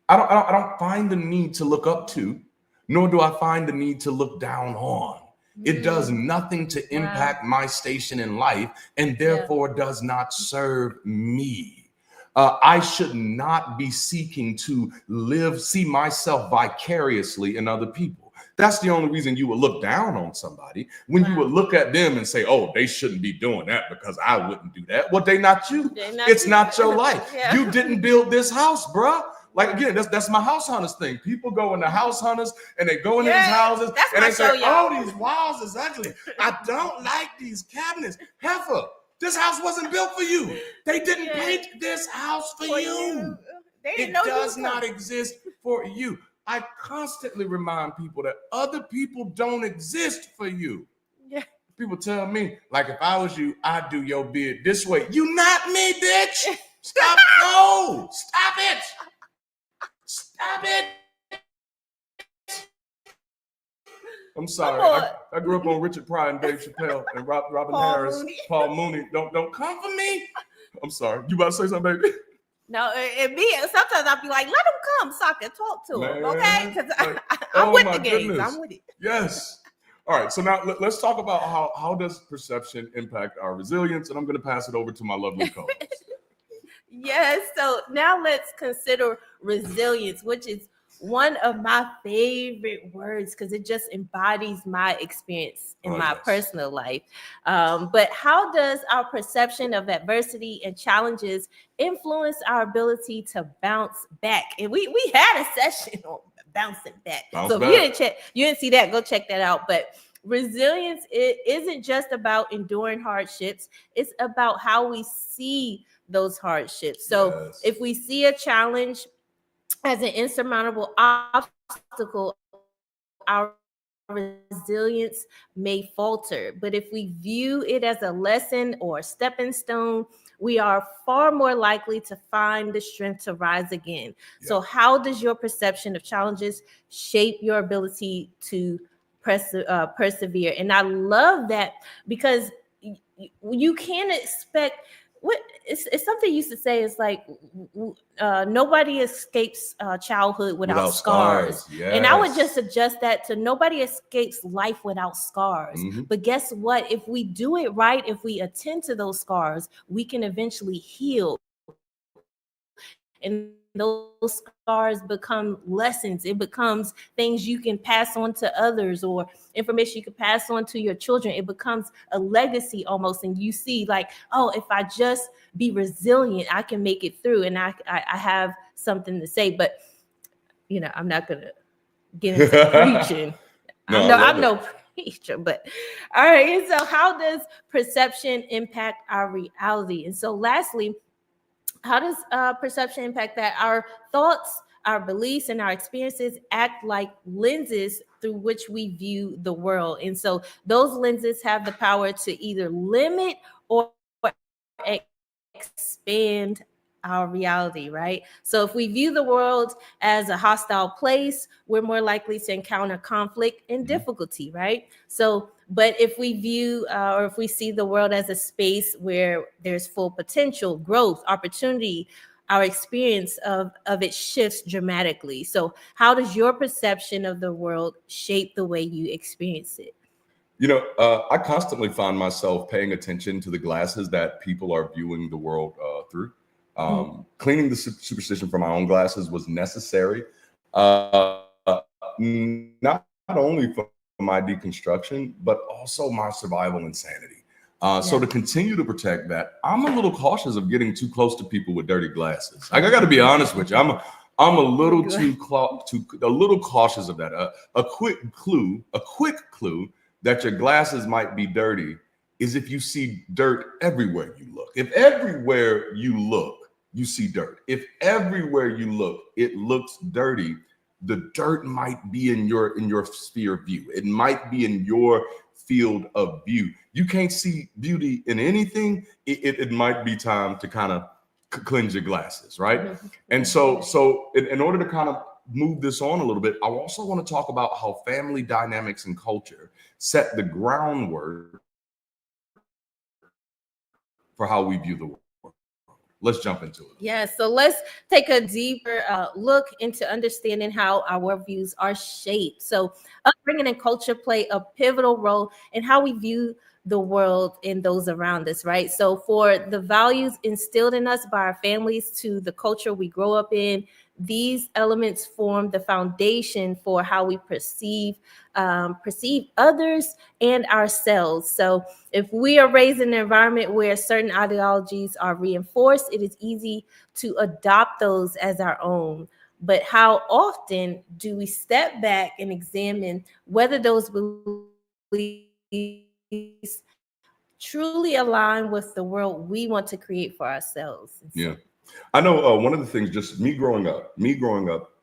I don't find the need to look up to, nor do I find the need to look down on. It does nothing to impact my station in life, and therefore does not serve me. I should not be seeking to see myself vicariously in other people. That's the only reason you would look down on somebody, when you would look at them and say, oh, they shouldn't be doing that because I wouldn't do that. Well, they not you. It's not your life. You didn't build this house, bruh. Like, again, that's my house hunters thing. People go into house hunters and they go into these houses and they say, oh, these walls is ugly. I don't like these cabinets. Heifer, this house wasn't built for you. They didn't paint this house for you. It does not exist for you. I constantly remind people that other people don't exist for you. Yeah. People tell me, like, if I was you, I'd do your beard this way. You not me, bitch. Stop. No, stop it. Stop it! I'm sorry. I grew up on Richard Pryor and Dave Chappelle and Robin Harris, Paul Mooney. Don't come for me. I'm sorry. You about to say something, baby? No, and me, sometimes I'll be like, let him come so I can talk to him, okay? Because I'm with the games. I'm with it. Yes. All right. So now let's talk about how does perception impact our resilience? And I'm going to pass it over to my lovely co-host. Yes. So now let's consider resilience, which is one of my favorite words because it just embodies my experience in my personal life. But how does our perception of adversity and challenges influence our ability to bounce back? And we had a session on bouncing back. So if you didn't see that, go check that out. But resilience, it isn't just about enduring hardships. It's about how we see those hardships. So if we see a challenge as an insurmountable obstacle, our resilience may falter. But if we view it as a lesson or a stepping stone, we are far more likely to find the strength to rise again. So how does your perception of challenges shape your ability to persevere? And I love that because you can't expect it's something you used to say is like nobody escapes childhood without scars. And I would just suggest that to nobody escapes life without scars. But guess what? If we do it right, if we attend to those scars, we can eventually heal. And those scars become lessons. It becomes things you can pass on to others or information you can pass on to your children. It becomes a legacy almost. And you see like, oh, if I just be resilient, I can make it through and I have something to say. But, you know, I'm not going to get into preaching. I'm But all right. And so how does perception impact our reality? And so lastly, how does perception impact that? Our thoughts, our beliefs, and our experiences act like lenses through which we view the world. And so those lenses have the power to either limit or expand our reality, right? So if we view the world as a hostile place, we're more likely to encounter conflict and difficulty, right? So, but if we view or if we see the world as a space where there's full potential, growth, opportunity, our experience of it shifts dramatically. So how does your perception of the world shape the way you experience it? You know, I constantly find myself paying attention to the glasses that people are viewing the world through. Cleaning the superstition from my own glasses was necessary, not only for my deconstruction, but also my survival insanity. So to continue to protect that, I'm a little cautious of getting too close to people with dirty glasses. I got to be honest with you. I'm a little a little cautious of that. A quick clue that your glasses might be dirty is if you see dirt everywhere you look. If everywhere you look, you see dirt. If everywhere you look, it looks dirty, the dirt might be in your sphere of view. It might be in your field of view. You can't see beauty in anything. It might be time to kind of cleanse your glasses, right? And so in order to kind of move this on a little bit, I also want to talk about how family dynamics and culture set the groundwork for how we view the world. Let's jump into it. Yeah, so let's take a deeper look into understanding how our worldviews are shaped. So upbringing and culture play a pivotal role in how we view the world and those around us, right? So for the values instilled in us by our families to the culture we grow up in, these elements form the foundation for how we perceive others and ourselves. So if we are raised in an environment where certain ideologies are reinforced, it is easy to adopt those as our own. But how often do we step back and examine whether those beliefs truly align with the world we want to create for ourselves? Yeah. I know one of the things, just me growing up,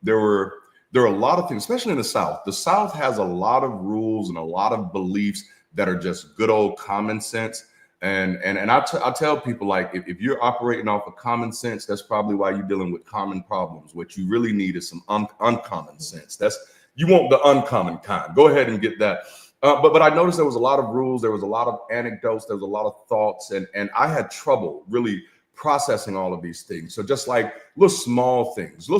there are a lot of things, especially in the South. The South has a lot of rules and a lot of beliefs that are just good old common sense. And I tell people, like, if you're operating off of common sense, that's probably why you're dealing with common problems. What you really need is some uncommon sense. You want the uncommon kind. Go ahead and get that. But I noticed there was a lot of rules. There was a lot of anecdotes. There was a lot of thoughts. And I had trouble really processing all of these things. So just like little small things.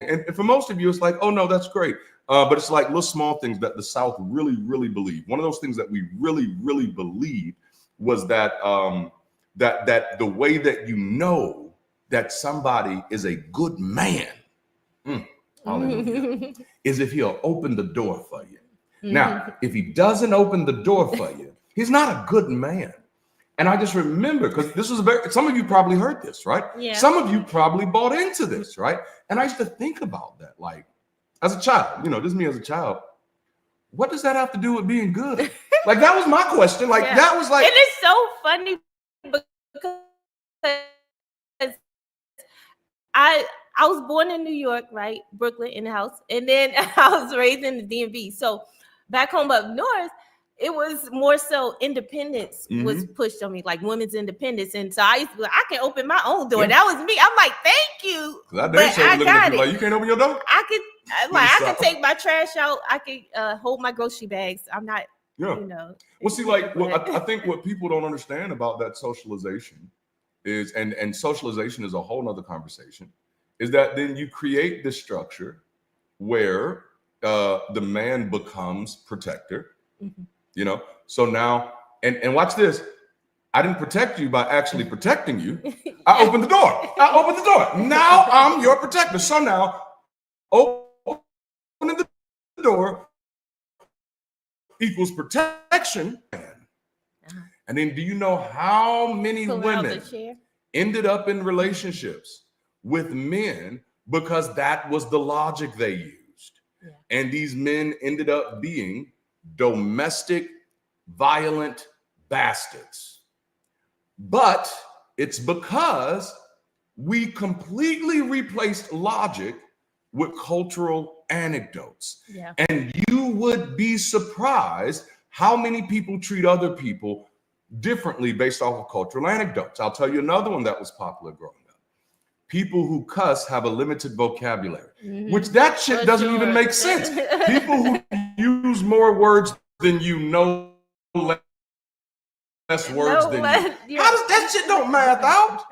And for most of you, it's like, oh no, that's great. But it's like little small things that the South really, really believe. One of those things that we really, really believed was that that the way that you know that somebody is a good man, hallelujah, is if he'll open the door for you. Now, if he doesn't open the door for you, he's not a good man. And I just remember, because this was some of you probably heard this, right? Yeah. Some of you probably bought into this, right? And I used to think about that, like, as a child, this is me as a child. What does that have to do with being good? Like, that was my question. Like, that was like. It is so funny because I was born in New York, right? Brooklyn, in the house. And then I was raised in the DMV. So back home up north, it was more so independence was pushed on me, like women's independence. And so I used to be like, I can open my own door. Yeah. That was me. I'm like, thank you. But I got it. Like, you can't open your door? I could take my trash out. I could hold my grocery bags. I'm not, Well, see, like, I think what people don't understand about that socialization is, and socialization is a whole nother conversation, is that then you create this structure where the man becomes protector. So now, and watch this. I didn't protect you by actually protecting you. I opened the door. Now I'm your protector. So now, opening the door equals protection. And then, do you know how many women ended up in relationships with men because that was the logic they used? And these men ended up being domestic, violent bastards. But it's because we completely replaced logic with cultural anecdotes. Yeah. And you would be surprised how many people treat other people differently based off of cultural anecdotes. I'll tell you another one that was popular growing up. People who cuss have a limited vocabulary, which that shit doesn't even make sense. People who use more words than you know, less words than you. How does that shit don't math out?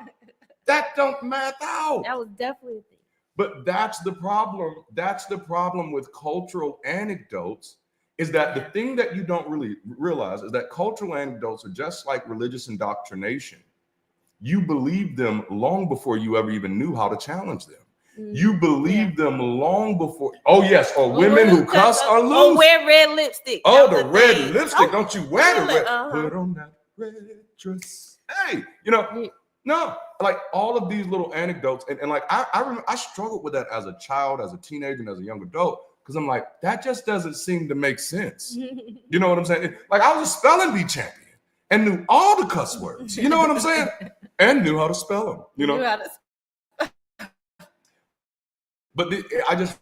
That don't math out. That was definitely a thing. But that's the problem. That's the problem with cultural anecdotes, is that the thing that you don't really realize is that cultural anecdotes are just like religious indoctrination. You believe them long before you ever even knew how to challenge them. You believe them long before. Oh, yes. Or women who cuss are loose. Or wear red lipstick. Oh, the red lipstick. Don't you wear the red. Put on that red dress. Hey, no, like all of these little anecdotes. And like, I remember I struggled with that as a child, as a teenager, and as a young adult. Because I'm like, that just doesn't seem to make sense. You know what I'm saying? Like, I was a spelling bee champion and knew all the cuss words. You know what I'm saying? And knew how to spell them. You know? But I just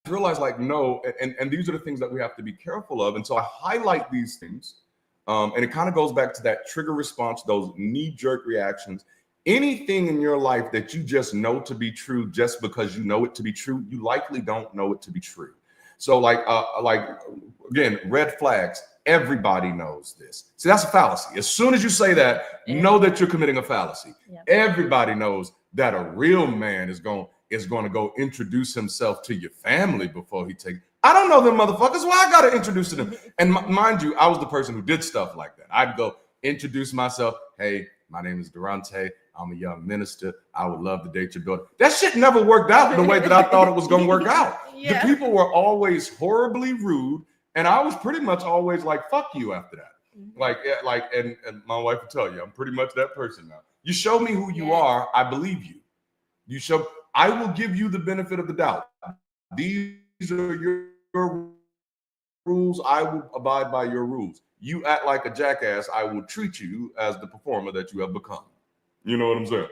realized, like, no, and these are the things that we have to be careful of. And so I highlight these things. And it kind of goes back to that trigger response, those knee-jerk reactions. Anything in your life that you just know to be true just because you know it to be true, you likely don't know it to be true. So like again, red flags, everybody knows this. See, that's a fallacy. As soon as you say that, know that you're committing a fallacy. Yeah. Everybody knows that a real man is going to go introduce himself to your family before he takes. I don't know them motherfuckers. Why I got to introduce to them? And mind you, I was the person who did stuff like that. I'd go introduce myself. Hey, my name is Darante. I'm a young minister. I would love to date your daughter. That shit never worked out the way that I thought it was going to work out. Yeah. The people were always horribly rude. And I was pretty much always like, fuck you after that. And my wife will tell you, I'm pretty much that person now. You show me who you are, I believe you. I will give you the benefit of the doubt. These are your rules. I will abide by your rules. You act like a jackass, I will treat you as the performer that you have become. You know what I'm saying?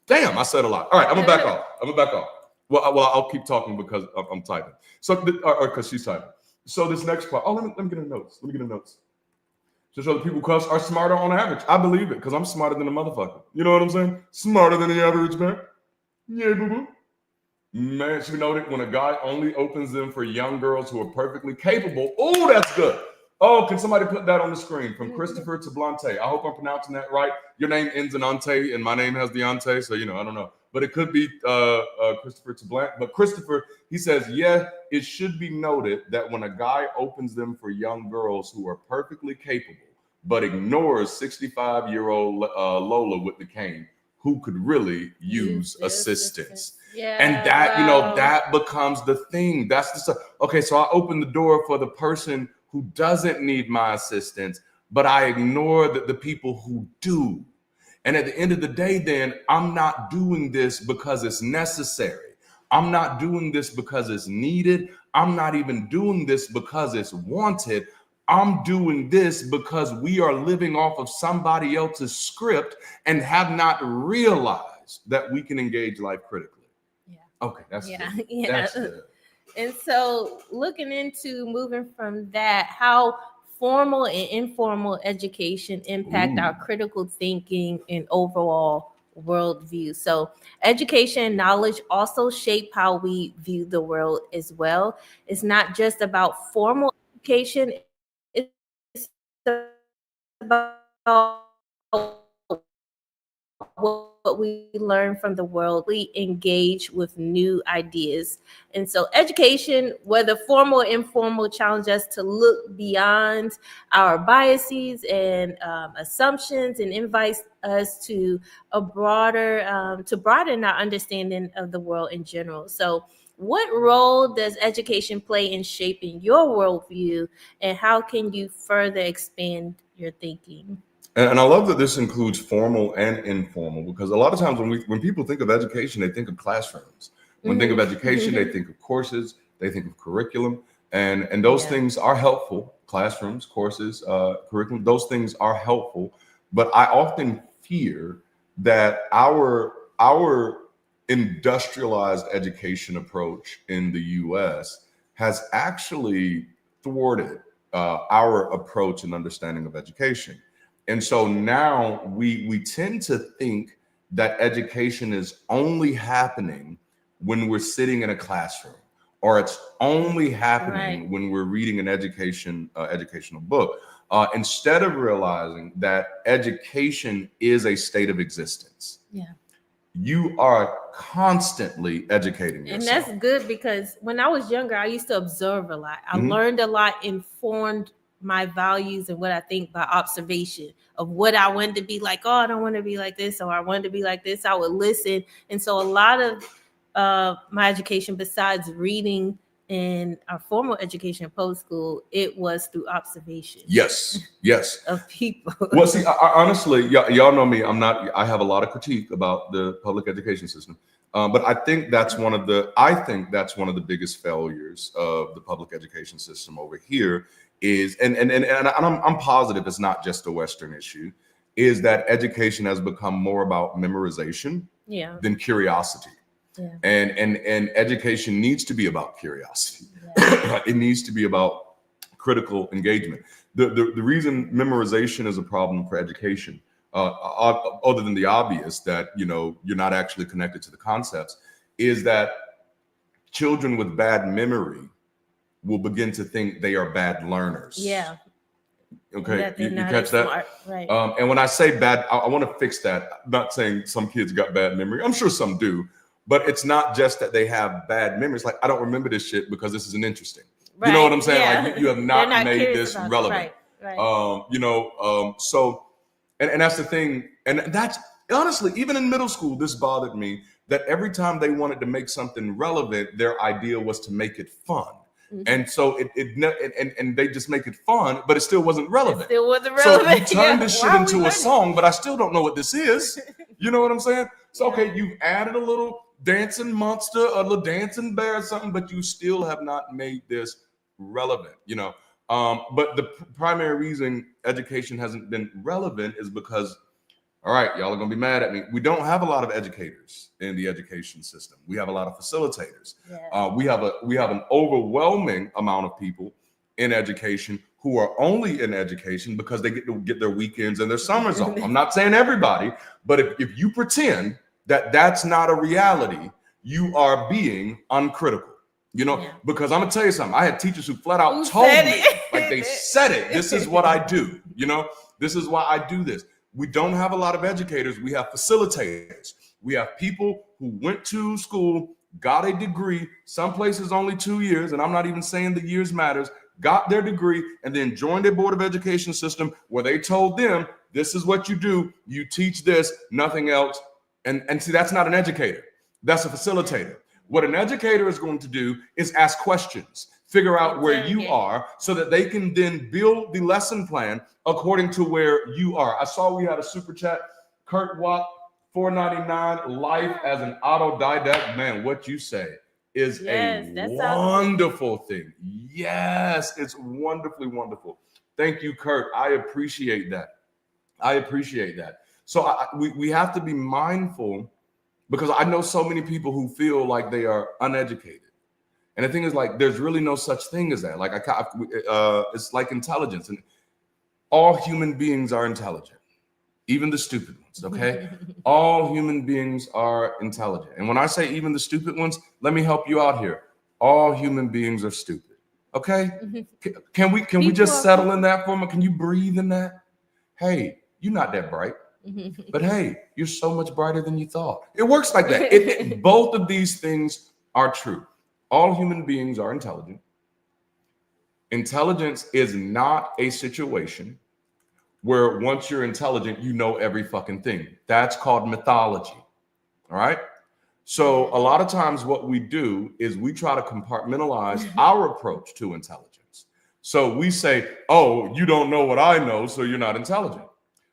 Damn, I said a lot. All right, I'm gonna back off. Well, I'll keep talking because I'm typing. So, or because she's typing. So this next part. Oh, let me get a notes. So the people who cuss are smarter on average. I believe it because I'm smarter than a motherfucker. You know what I'm saying? Smarter than the average man. Yeah, boo-boo. Man, you know that when a guy only opens them for young girls who are perfectly capable. Oh, that's good. Oh, can somebody put that on the screen? From Christopher to Blante. I hope I'm pronouncing that right. Your name ends in ante, and my name has the ante, so I don't know. But it could be Christopher to Blant. But Christopher, he says, yeah, it should be noted that when a guy opens them for young girls who are perfectly capable, but ignores 65-year-old Lola with the cane, who could really use assistance. Yeah, and that, that becomes the thing. That's the stuff. Okay, so I open the door for the person who doesn't need my assistance, but I ignore the people who do. And at the end of the day, then I'm not doing this because it's necessary. I'm not doing this because it's needed. I'm not even doing this because it's wanted. I'm doing this because we are living off of somebody else's script and have not realized that we can engage life critically. Yeah. Okay, that's good. Yeah. That's good. And so looking into moving from that, how formal and informal education impact our critical thinking and overall worldview. So education and knowledge also shape how we view the world as well. It's not just about formal education. It's about what we learn from the world. We engage with new ideas. And so education, whether formal or informal, challenges us to look beyond our biases and assumptions and invites us to a broader, to broaden our understanding of the world in general. So what role does education play in shaping your worldview, and how can you further expand your thinking? And I love that this includes formal and informal, because a lot of times when people think of education, they think of classrooms. When they think of education, they think of courses. They think of curriculum, and those things are helpful. Classrooms, courses, curriculum, those things are helpful. But I often fear that our industrialized education approach in the U.S. has actually thwarted our approach and understanding of education. And so now we tend to think that education is only happening when we're sitting in a classroom, or it's only happening when we're reading an educational book, instead of realizing that education is a state of existence. Yeah. You are constantly educating yourself. And that's good, because when I was younger, I used to observe a lot. I learned a lot, informed my values and what I think by observation of what I wanted to be like. Oh, I don't want to be like this, or I wanted to be like this. I would listen. And so a lot of my education, besides reading in our formal education post school, it was through observation. Yes. Of people. Well, see, I honestly, y'all know me. I have a lot of critique about the public education system, but I think that's one of the biggest failures of the public education system over here. Is and I'm positive it's not just a Western issue. Is that education has become more about memorization than curiosity. Yeah. And education needs to be about curiosity. Yeah. It needs to be about critical engagement. The reason memorization is a problem for education, other than the obvious that you're not actually connected to the concepts, is that children with bad memory will begin to think they are bad learners. Yeah. Okay, you catch that? Smart. Right. And when I say bad, I want to fix that. I'm not saying some kids got bad memory. I'm sure some do. But it's not just that they have bad memories. Like, I don't remember this shit because this isn't interesting. Right. You know what I'm saying? Yeah. Like, you have not made this relevant. Right. So, and that's the thing. And that's honestly, even in middle school, this bothered me, that every time they wanted to make something relevant, their idea was to make it fun. Mm-hmm. And so and they just make it fun, but it still wasn't relevant. So you turn this shit into a song, but I still don't know what this is. You know what I'm saying? So, okay, you've added a little dancing monster, a little dancing bear or something, but you still have not made this relevant, But the primary reason education hasn't been relevant is because, all right, y'all are gonna be mad at me, we don't have a lot of educators in the education system. We have a lot of facilitators. Yeah. We have an overwhelming amount of people in education who are only in education because they get to get their weekends and their summers off. I'm not saying everybody, but if you pretend that that's not a reality, you are being uncritical, because I'm gonna tell you something. I had teachers who flat out told me, like, they said it, this is what I do, this is why I do this. We don't have a lot of educators. We have facilitators. We have people who went to school, got a degree, some places only 2 years, and I'm not even saying the years matters, got their degree, and then joined a board of education system where they told them, this is what you do, you teach this, nothing else. And see, that's not an educator. That's a facilitator. What an educator is going to do is ask questions, figure out where you are so that they can then build the lesson plan according to where you are. I saw we had a super chat. Kurt Watt, $4.99, life as an autodidact. Man, what you say is a wonderful thing. Yes, it's wonderfully wonderful. Thank you, Kurt. I appreciate that. So we have to be mindful, because I know so many people who feel like they are uneducated. And the thing is, like, there's really no such thing as that. Like, it's like intelligence. And all human beings are intelligent, even the stupid ones, okay? All human beings are intelligent. And when I say even the stupid ones, let me help you out here. All human beings are stupid, okay? Can we just settle in that for a moment? Can you breathe in that? Hey, you're not that bright. But hey, you're so much brighter than you thought. It works like that. Both of these things are true. All human beings are intelligent. Intelligence is not a situation where once you're intelligent, you know every fucking thing. That's called mythology. All right? So a lot of times what we do is we try to compartmentalize our approach to intelligence. So we say, oh, you don't know what I know, so you're not intelligent.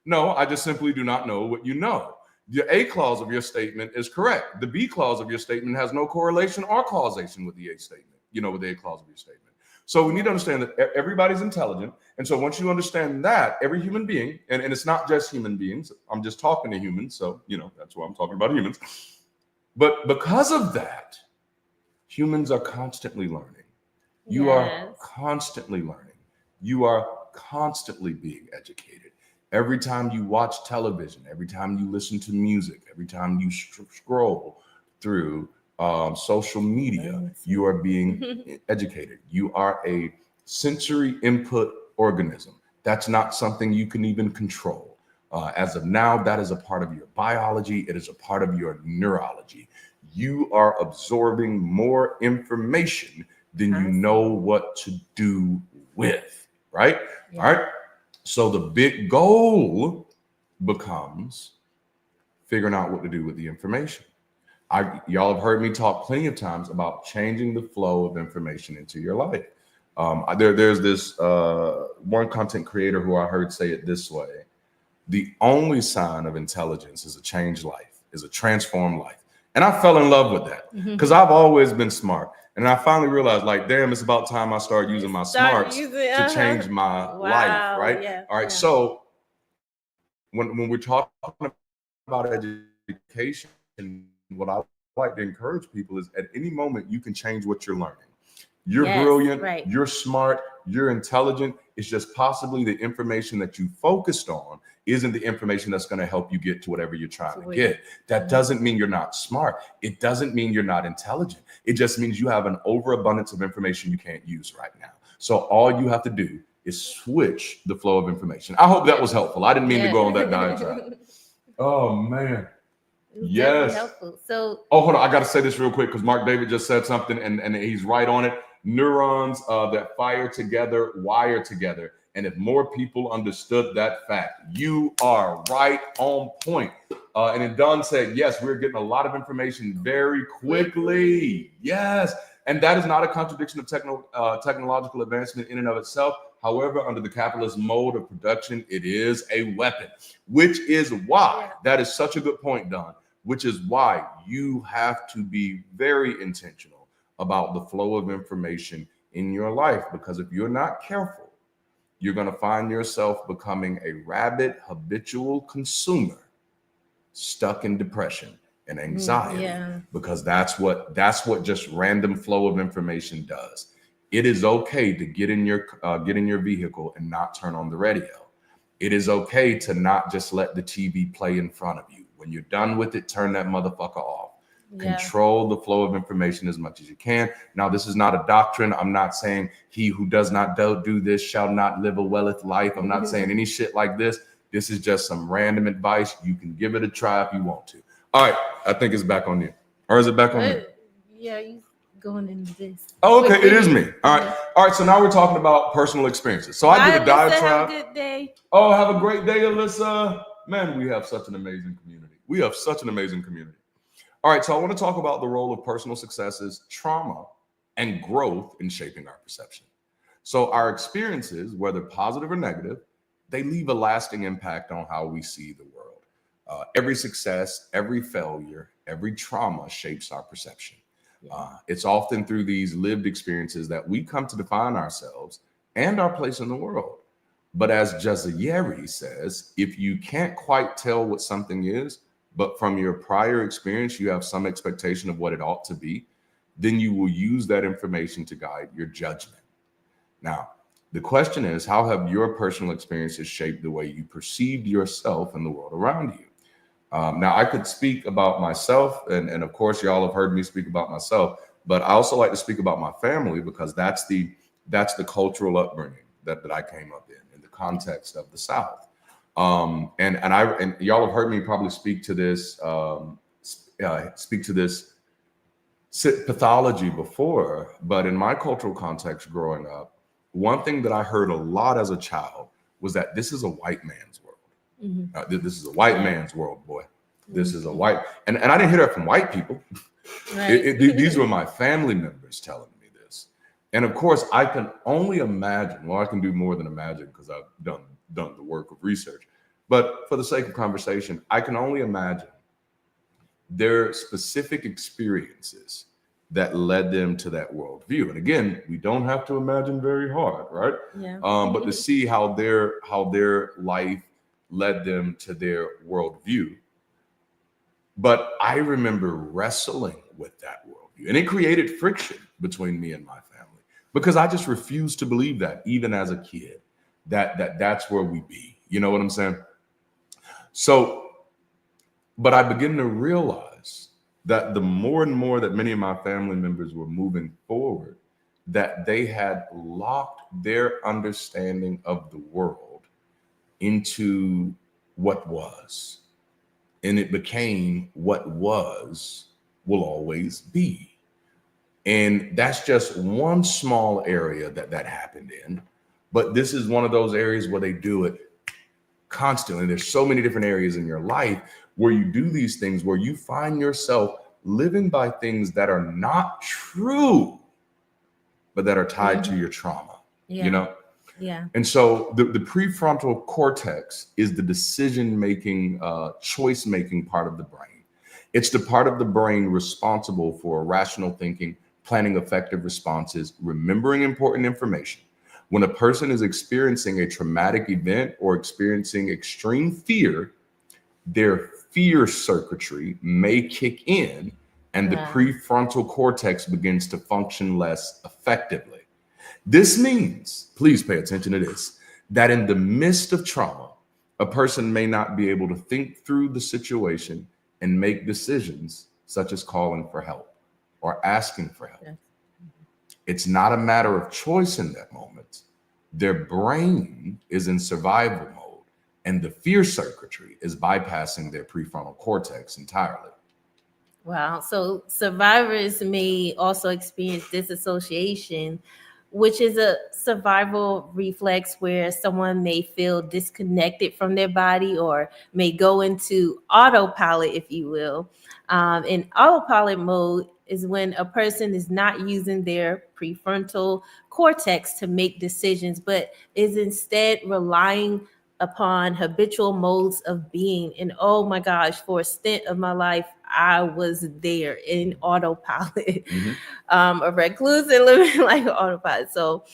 No, I just simply do not know what you know. The A clause of your statement is correct. The B clause of your statement has no correlation or causation with the A statement. with the A clause of your statement. So we need to understand that everybody's intelligent. And so once you understand that, every human being, and it's not just human beings, I'm just talking to humans. So, that's why I'm talking about humans. But because of that, humans are constantly learning. You are constantly learning. You are constantly being educated. Every time you watch television, every time you listen to music, every time you scroll through social media, you are being educated. You are a sensory input organism. That's not something you can even control. As of now, that is a part of your biology. It is a part of your neurology. You are absorbing more information than you know what to do with, right? Yeah. All right. So the big goal becomes figuring out what to do with the information. Y'all have heard me talk plenty of times about changing the flow of information into your life. There's this one content creator who I heard say it this way: the only sign of intelligence is a changed life, is a transformed life. And I fell in love with that because I've always been smart. And I finally realized, damn, it's about time I start using my smarts to change my life, right? Yeah, all right. Yeah. So when we're talking about education, what I like to encourage people is at any moment you can change what you're learning. You're brilliant, you're smart, you're intelligent. It's just possibly the information that you focused on isn't the information that's going to help you get to whatever you're trying to get. That doesn't mean you're not smart. It doesn't mean you're not intelligent. It just means you have an overabundance of information you can't use right now. So all you have to do is switch the flow of information. I hope that was helpful. I didn't mean to go on that diatribe. Oh, man. Yes. Helpful. So, hold on. I got to say this real quick because Mark David just said something and he's right on it. Neurons that fire together, wire together. And if more people understood that fact, you are right on point. And then Dunn said, yes, we're getting a lot of information very quickly. Yes. And that is not a contradiction of technological advancement in and of itself. However, under the capitalist mode of production, it is a weapon, which is why that is such a good point, Don, which is why you have to be very intentional about the flow of information in your life. Because if you're not careful, you're going to find yourself becoming a rabid, habitual consumer stuck in depression and anxiety, because that's what just random flow of information does. It is okay to get in your vehicle and not turn on the radio. It is okay to not just let the TV play in front of you. When you're done with it, turn that motherfucker off. Control the flow of information as much as you can. Now, this is not a doctrine. I'm not saying he who does not do this shall not live a welleth life. I'm not saying any shit like this. This is just some random advice. You can give it a try if you want to. All right, I think it's back on you. Or is it back on me? Yeah, you going into this. Oh, okay, it is me. All right. All right, so now we're talking about personal experiences. So I did a diatribe. Have a good day. Oh, have a great day, Alyssa. Man, we have such an amazing community. All right, so I want to talk about the role of personal successes, trauma, and growth in shaping our perception. So our experiences, whether positive or negative, they leave a lasting impact on how we see the world. Every success, every failure, every trauma shapes our perception. It's often through these lived experiences that we come to define ourselves and our place in the world. But as Jazayeri says, if you can't quite tell what something is, but from your prior experience, you have some expectation of what it ought to be, then you will use that information to guide your judgment. Now, the question is, how have your personal experiences shaped the way you perceived yourself and the world around you? Now, I could speak about myself, and of course, y'all have heard me speak about myself, but I also like to speak about my family because that's the cultural upbringing that I came up in the context of the South. And y'all have heard me probably speak to this pathology before, but in my cultural context growing up, one thing that I heard a lot as a child was that this is a white man's world. This is a white man's world, boy. This is a white, and I didn't hear that from white people. Right. These were my family members telling me this. And of course, I can only imagine, well, I can do more than imagine because I've done the work of research. But for the sake of conversation, I can only imagine their specific experiences that led them to that worldview. And again, we don't have to imagine very hard, right? Yeah. But to see how their life led them to their worldview. But I remember wrestling with that worldview, and it created friction between me and my family because I just refused to believe that, even as a kid, that's where we be. You know what I'm saying? So, but I began to realize that the more and more that many of my family members were moving forward, that they had locked their understanding of the world into what was. And it became what was will always be. And that's just one small area that happened in. But this is one of those areas where they do it constantly. There's so many different areas in your life where you do these things, where you find yourself living by things that are not true, but that are tied to your trauma, you know? Yeah. And so the prefrontal cortex is the decision-making, choice-making part of the brain. It's the part of the brain responsible for rational thinking, planning effective responses, remembering important information. When a person is experiencing a traumatic event or experiencing extreme fear, their fear circuitry may kick in and the prefrontal cortex begins to function less effectively. This means, please pay attention to this, that in the midst of trauma, a person may not be able to think through the situation and make decisions such as calling for help or asking for help. Yes. It's not a matter of choice in that moment. Their brain is in survival mode and the fear circuitry is bypassing their prefrontal cortex entirely. Wow. So survivors may also experience disassociation, which is a survival reflex where someone may feel disconnected from their body or may go into autopilot, if you will. In autopilot mode is when a person is not using their prefrontal cortex to make decisions, but is instead relying upon habitual modes of being. And oh my gosh, for a stint of my life, I was there in autopilot, a recluse and living like an autopilot. So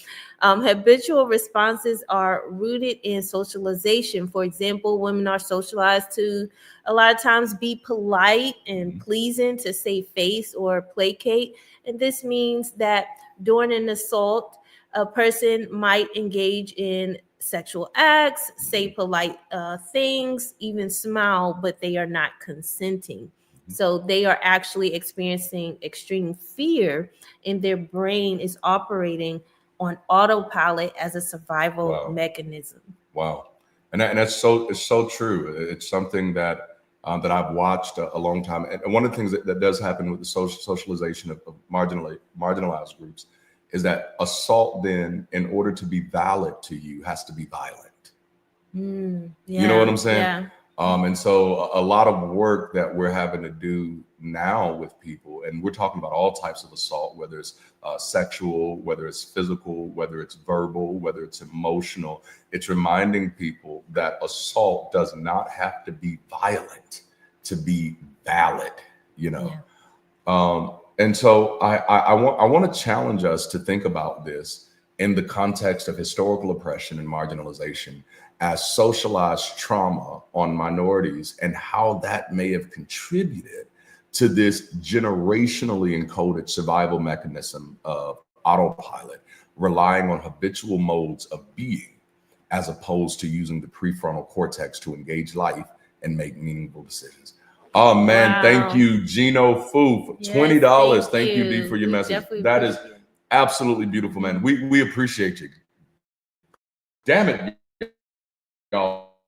habitual responses are rooted in socialization. For example, women are socialized to a lot of times be polite and pleasing, to save face or placate. And this means that during an assault, a person might engage in sexual acts, say polite things, even smile, but they are not consenting. So they are actually experiencing extreme fear, and their brain is operating on autopilot as a survival mechanism. Wow. And it's so true. It's something that I've watched a long time. And one of the things that does happen with the socialization of marginalized groups is that assault then, in order to be valid to you, has to be violent. You know what I'm saying? Yeah. And so a lot of work that we're having to do now with people, and we're talking about all types of assault, whether it's sexual, whether it's physical, whether it's verbal, whether it's emotional, it's reminding people that assault does not have to be violent to be valid, you know? Yeah. And so I want to challenge us to think about this in the context of historical oppression and marginalization as socialized trauma on minorities and how that may have contributed to this generationally encoded survival mechanism of autopilot, relying on habitual modes of being, as opposed to using the prefrontal cortex to engage life and make meaningful decisions. Oh man, Thank you, Gino Fu, for $20. Thank you, D, for your message. That is absolutely beautiful, man. We appreciate you. Damn it, y'all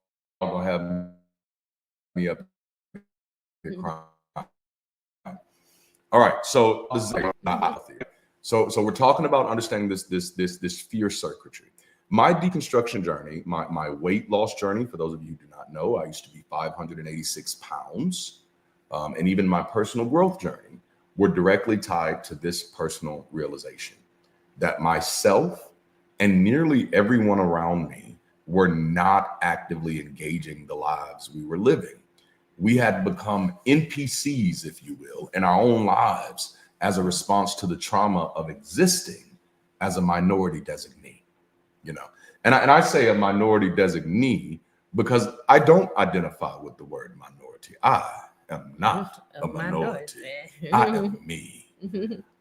gonna have me up here crying. All right, so this is apathy. So we're talking about understanding this fear circuitry. My deconstruction journey, my weight loss journey, for those of you who do not know, I used to be 586 pounds. And even my personal growth journey were directly tied to this personal realization that myself and nearly everyone around me were not actively engaging the lives we were living. We had become NPCs, if you will, in our own lives as a response to the trauma of existing as a minority designee, you know. And I say a minority designee because I don't identify with the word minority. I am not a minority. I am me.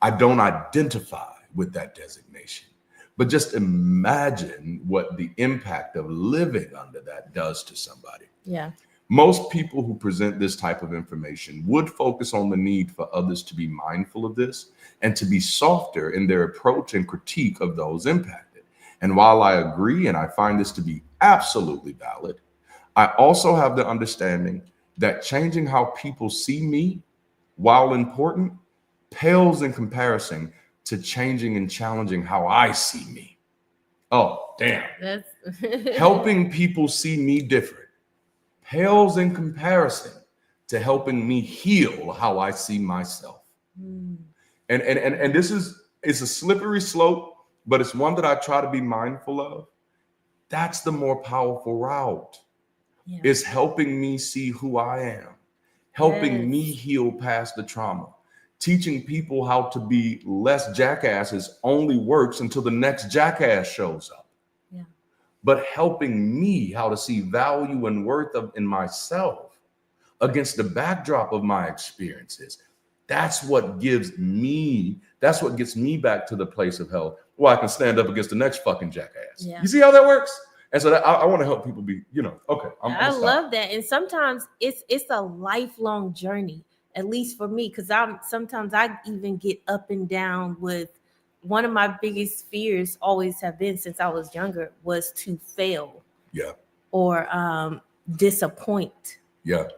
I don't identify with that designation. But just imagine what the impact of living under that does to somebody. Yeah. Most people who present this type of information would focus on the need for others to be mindful of this and to be softer in their approach and critique of those impacted. And while I agree, and I find this to be absolutely valid, I also have the understanding that changing how people see me, while important, pales in comparison to changing and challenging how I see me. Oh, damn. Helping people see me different pales in comparison to helping me heal how I see myself. And this it's a slippery slope, but it's one that I try to be mindful of. That's the more powerful route. Yeah. It's helping me see who I am, helping me heal past the trauma. Teaching people how to be less jackasses only works until the next jackass shows up. Yeah. But helping me how to see value and worth in myself against the backdrop of my experiences. That's what gets me back to the place of health where I can stand up against the next fucking jackass. Yeah. You see how that works? And so I want to help people be, okay. I love that. And sometimes it's a lifelong journey, at least for me, because sometimes I even get up and down with one of my biggest fears always have been since I was younger was to fail. Yeah. Or disappoint. Yeah.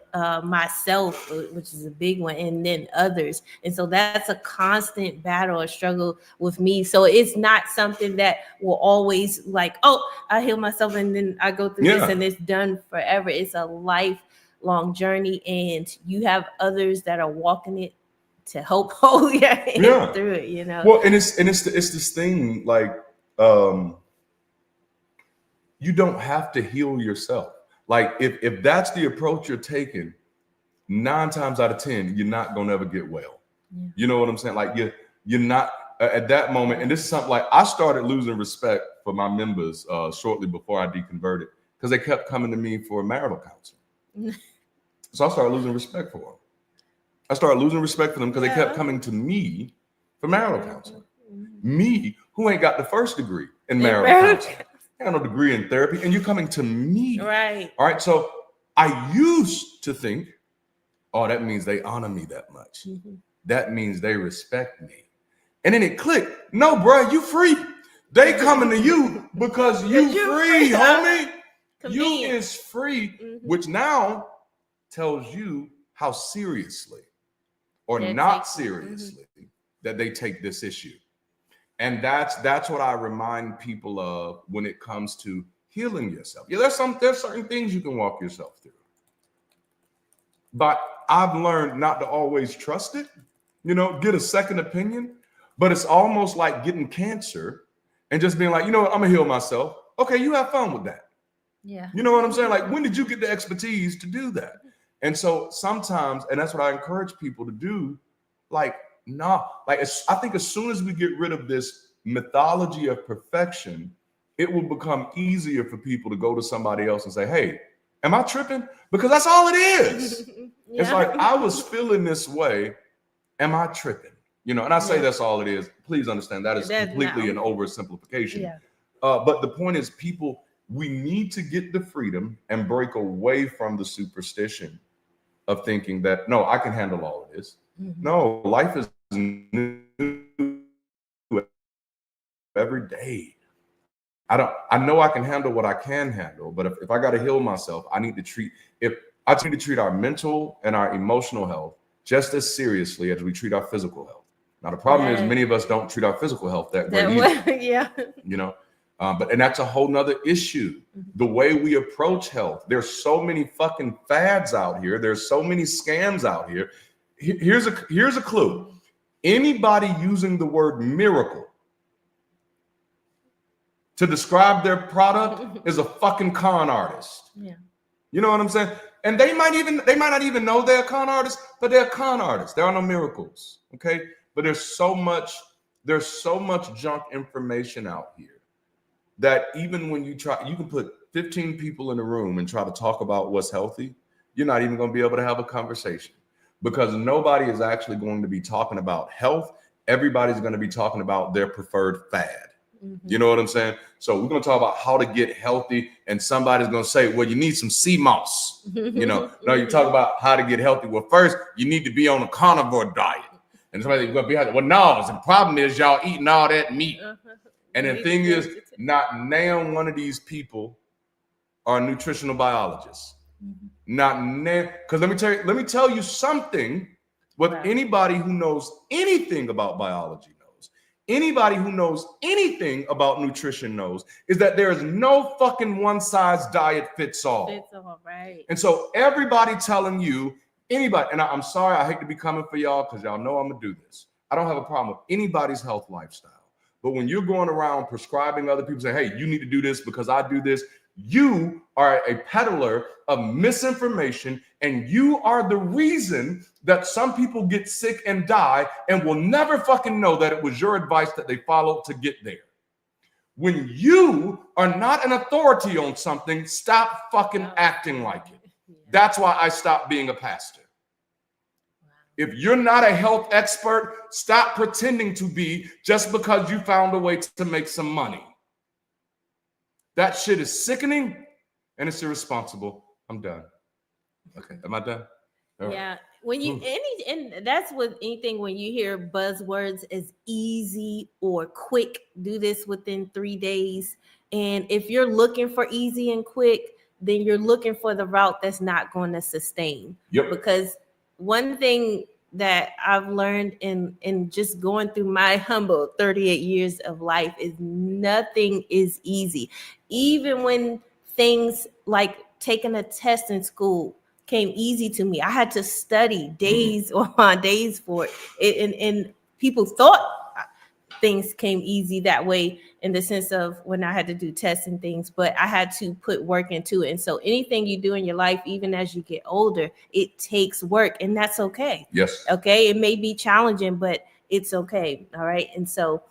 Myself, which is a big one, and then others. And so that's a constant battle or struggle with me. So it's not something that will always like, oh, I heal myself and then I go through this and it's done forever. It's a lifelong journey, and you have others that are walking it to help hold your hand through it, Well, and it's this thing like you don't have to heal yourself. Like if that's the approach you're taking, 9 times out of 10, you're not gonna ever get well. Yeah. You know what I'm saying? Like you're not at that moment. And this is something like I started losing respect for my members shortly before I deconverted because they kept coming to me for marital counseling. So I started losing respect for them. I started losing respect for them because they kept coming to me for marital counseling. Me, who ain't got the first degree in marital counseling. I got no degree in therapy, and you're coming to me. Right. All right. So I used to think, oh, that means they honor me that much. Mm-hmm. That means they respect me. And then it clicked. No, bro, you free. They coming to you because you free, homie. You is free, which now tells you how seriously or not seriously that they take this issue. And that's what I remind people of when it comes to healing yourself. Yeah, there's certain things you can walk yourself through. But I've learned not to always trust it, get a second opinion. But it's almost like getting cancer and just being like, you know what, I'm gonna heal myself. Okay, you have fun with that. Yeah. You know what I'm saying? Like, when did you get the expertise to do that? And so sometimes, and that's what I encourage people to do, like, I think as soon as we get rid of this mythology of perfection, it will become easier for people to go to somebody else and say, hey, am I tripping? Because that's all it is. It's like, I was feeling this way. Am I tripping? And I say that's all it is. Please understand that is completely an oversimplification. Yeah. But the point is, people, we need to get the freedom and break away from the superstition of thinking that, no, I can handle all of this. Mm-hmm. No, life is new every day. I know I can handle what I can handle, but if I got to heal myself, I need to treat our mental and our emotional health just as seriously as we treat our physical health. Now, the problem is many of us don't treat our physical health that way either. Yeah. But that's a whole nother issue. The way we approach health. There's so many fucking fads out here. There's so many scams out here. Here's a clue. Anybody using the word miracle to describe their product is a fucking con artist. Yeah. You know what I'm saying? And they might not even know they're a con artist, but they're con artists. There are no miracles. Okay. But there's so much junk information out here that even when you can put 15 people in a room and try to talk about what's healthy, you're not even going to be able to have a conversation, because nobody is actually going to be talking about health. Everybody's going to be talking about their preferred fad. You know what I'm saying? So we're going to talk about how to get healthy, and somebody's going to say, well, you need some sea moss. No, you talk about how to get healthy. Well, first, you need to be on a carnivore diet. And somebody's going to be like, well, no, the problem is y'all eating all that meat. And the thing is, not now one of these people are nutritional biologists. Not now, because let me tell you something. What anybody who knows anything about biology knows, anybody who knows anything about nutrition knows, is that there is no fucking one size diet fits all. Right. And so everybody telling you, anybody, and I'm sorry, I hate to be coming for y'all because y'all know I'm gonna do this. I don't have a problem with anybody's health lifestyle. But when you're going around prescribing other people, saying, hey, you need to do this because I do this, you are a peddler of misinformation, and you are the reason that some people get sick and die and will never fucking know that it was your advice that they followed to get there. When you are not an authority on something, stop fucking acting like it. That's why I stopped being a pastor. If you're not a health expert, stop pretending to be just because you found a way to make some money. That shit is sickening and it's irresponsible. I'm done. Okay, am I done? Yeah. When you and that's with anything, when you hear buzzwords as easy or quick, do this within 3 days. And if you're looking for easy and quick, then you're looking for the route that's not going to sustain. Yep. Because one thing that I've learned in just going through my humble 38 years of life is nothing is easy. Even when things like taking a test in school came easy to me, I had to study days on days for it. And people thought things came easy that way, in the sense of when I had to do tests and things, but I had to put work into it. And so anything you do in your life, even as you get older, it takes work, and that's okay. Yes. Okay. It may be challenging, but it's okay. All right. And so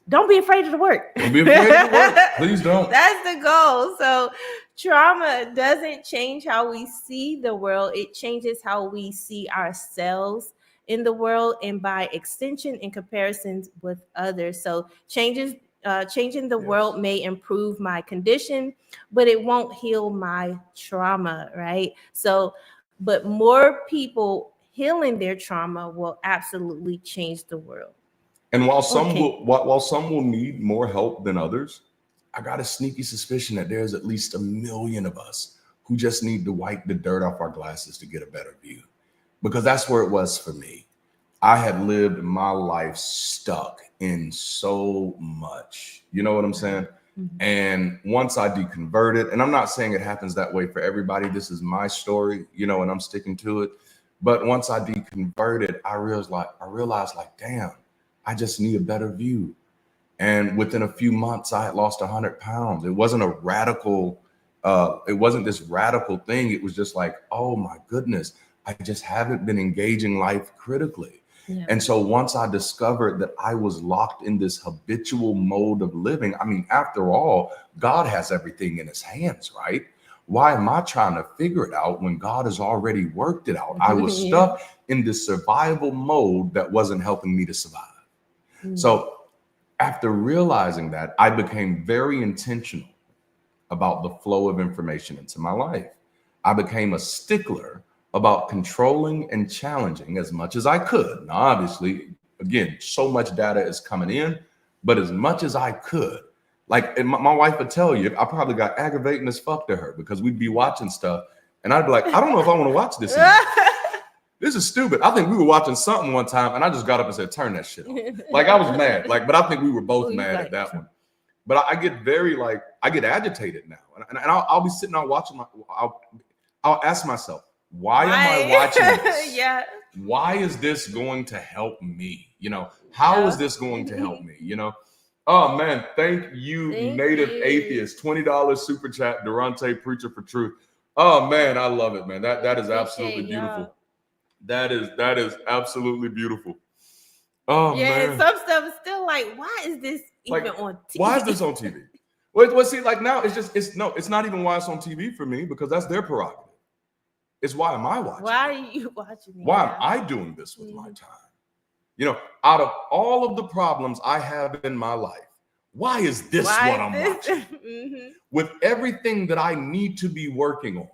don't be afraid of the work. Don't be afraid of the work. Please don't. That's the goal. So trauma doesn't change how we see the world. It changes how we see ourselves in the world, and by extension, in comparisons with others. So changing the world may improve my condition, but it won't heal my trauma, right? So, but more people healing their trauma will absolutely change the world. And while some will need more help than others, I got a sneaky suspicion that there's at least 1 million of us who just need to wipe the dirt off our glasses to get a better view. Because that's where it was for me. I had lived my life stuck in so much. You know what I'm saying? Mm-hmm. And once I deconverted, and I'm not saying it happens that way for everybody. This is my story, you know, and I'm sticking to it. But once I deconverted, I realized like, damn, I just need a better view. And within a few months, I had lost 100 pounds. It wasn't this radical thing. It was just like, oh my goodness, I just haven't been engaging life critically. Yeah. And so once I discovered that I was locked in this habitual mode of living, I mean, after all, God has everything in his hands, right? Why am I trying to figure it out when God has already worked it out? I was stuck in this survival mode that wasn't helping me to survive. Mm-hmm. So after realizing that, I became very intentional about the flow of information into my life. I became a stickler about controlling and challenging as much as I could. Now, obviously, again, so much data is coming in, but as much as I could. Like, and my wife would tell you, I probably got aggravating as fuck to her because we'd be watching stuff and I'd be like, I don't know if I want to watch this anymore. This is stupid. I think we were watching something one time and I just got up and said, turn that shit on. Like, I was mad. Like, but I think we were both mad at that one. But I get I get agitated now. And I'll be sitting there watching I'll ask myself, why am I watching this? Yeah. Why is this going to help me? You know, how is this going to help me? You know? Oh man, thank you, Native Atheist. $20 super chat, Darante, Preacher for Truth. Oh man, I love it, man. That is absolutely beautiful. That is absolutely beautiful. Oh yeah, man. some stuff is still like, why is this even on TV? Why is this on TV? Well, see, like now it's not even why it's on TV for me, because that's their prerogative. It's why am I watching? Why are you watching me? Why am I doing this with my time? You know, out of all of the problems I have in my life, why is this what I'm watching? With everything that I need to be working on,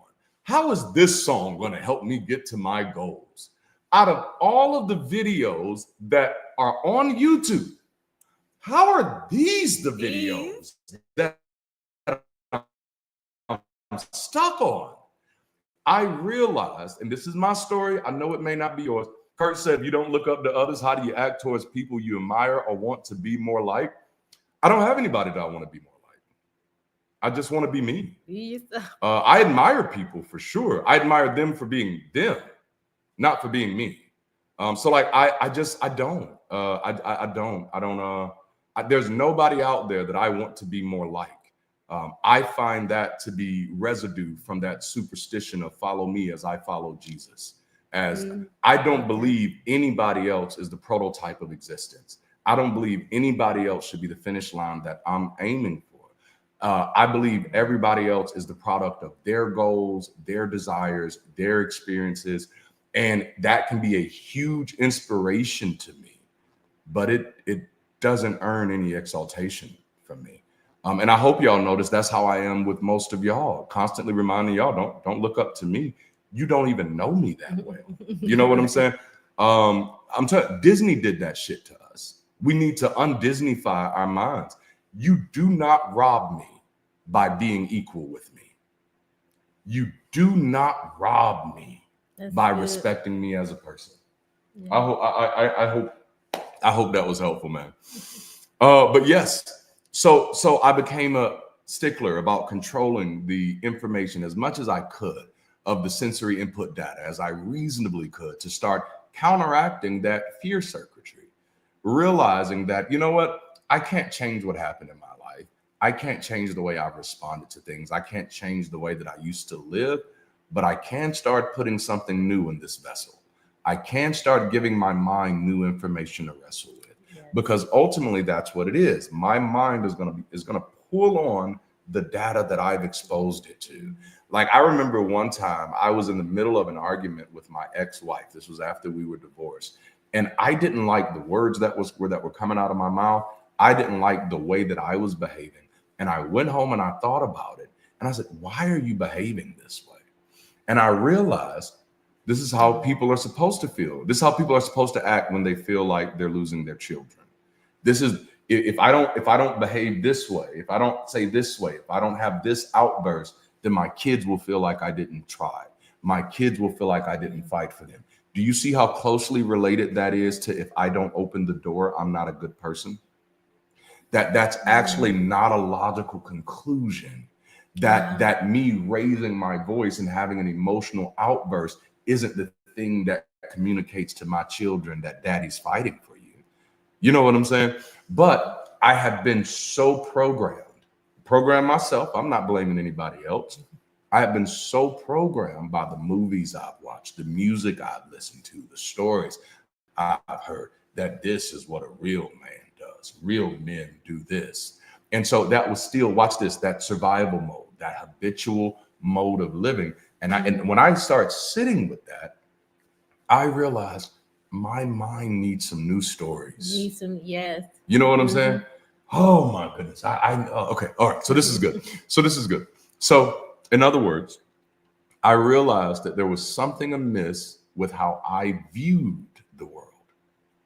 how is this song going to help me get to my goals? Out of all of the videos that are on YouTube, how are these the videos that I'm stuck on? I realized, and this is my story, I know it may not be yours. Kurt said, if you don't look up to others, how do you act towards people you admire or want to be more like? I don't have anybody that I want to be more like. I just want to be me. I admire people for sure. I admire them for being them, not for being me. So like, I don't. There's nobody out there that I want to be more like. I find that to be residue from that superstition of follow me as I follow Jesus. As I don't believe anybody else is the prototype of existence. I don't believe anybody else should be the finish line that I'm aiming for. I believe everybody else is the product of their goals, their desires, their experiences. And that can be a huge inspiration to me, but it doesn't earn any exaltation from me. And I hope y'all notice that's how I am with most of y'all, constantly reminding y'all, don't look up to me. You don't even know me that well. You know what I'm saying? Disney did that shit to us. We need to un-Disneyfy our minds. You do not rob me by being equal with me. You do not rob me by respecting me as a person. Yeah. I hope that was helpful, man. But yes, so I became a stickler about controlling the information as much as I could of the sensory input data as I reasonably could to start counteracting that fear circuitry, realizing that, you know what, I can't change what happened in my life. I can't change the way I've responded to things. I can't change the way that I used to live, but I can start putting something new in this vessel. I can start giving my mind new information to wrestle with, because ultimately that's what it is. My mind is going to pull on the data that I've exposed it to. Like, I remember one time I was in the middle of an argument with my ex-wife. This was after we were divorced. And I didn't like the words that were coming out of my mouth. I didn't like the way that I was behaving. And I went home and I thought about it. And I said, why are you behaving this way? And I realized this is how people are supposed to feel. This is how people are supposed to act when they feel like they're losing their children. This is, if I don't behave this way, if I don't say this way, if I don't have this outburst, then my kids will feel like I didn't try. My kids will feel like I didn't fight for them. Do you see how closely related that is to if I don't open the door, I'm not a good person? That's actually not a logical conclusion. That me raising my voice and having an emotional outburst isn't the thing that communicates to my children that daddy's fighting for you. You know what I'm saying? But I have been so programmed myself. I'm not blaming anybody else. I have been so programmed by the movies I've watched, the music I've listened to, the stories I've heard, that this is what a real man does. Real men do this. And so that was still, watch this, that survival mode, that habitual mode of living. And when I start sitting with that, I realized my mind needs some new stories. Yes. You know what I'm saying? Oh my goodness. Okay. All right. So this is good. So in other words, I realized that there was something amiss with how I viewed the world,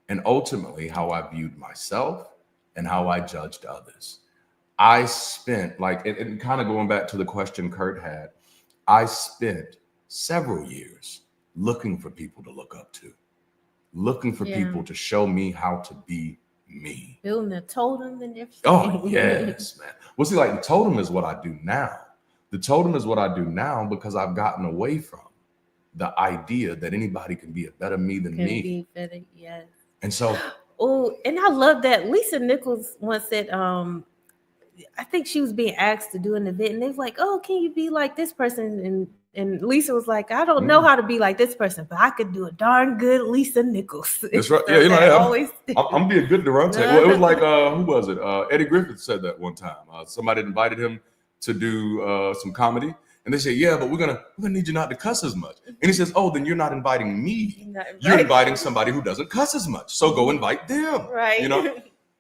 and ultimately how I viewed myself and how I judged others. I spent, like, and kind of going back to the question Kurt had, I spent several years looking for people to look up to, looking for people to show me how to be me. Building a totem and everything. Oh, yes, man. Well, see, like, the totem is what I do now. The totem is what I do now because I've gotten away from the idea that anybody can be a better me than me. Be better, yes. And so, oh, and I love that Lisa Nichols once said, I think she was being asked to do an event, and they was like, "Oh, can you be like this person?" And Lisa was like, "I don't know how to be like this person, but I could do a darn good Lisa Nichols." That's right. Yeah, I'm be a good Darante. Well, it was like who was it? Eddie Griffith said that one time. Somebody invited him to do some comedy, and they said, "Yeah, but we're gonna need you not to cuss as much." And he says, "Oh, then you're not inviting me. You're inviting somebody who doesn't cuss as much. So go invite them." Right.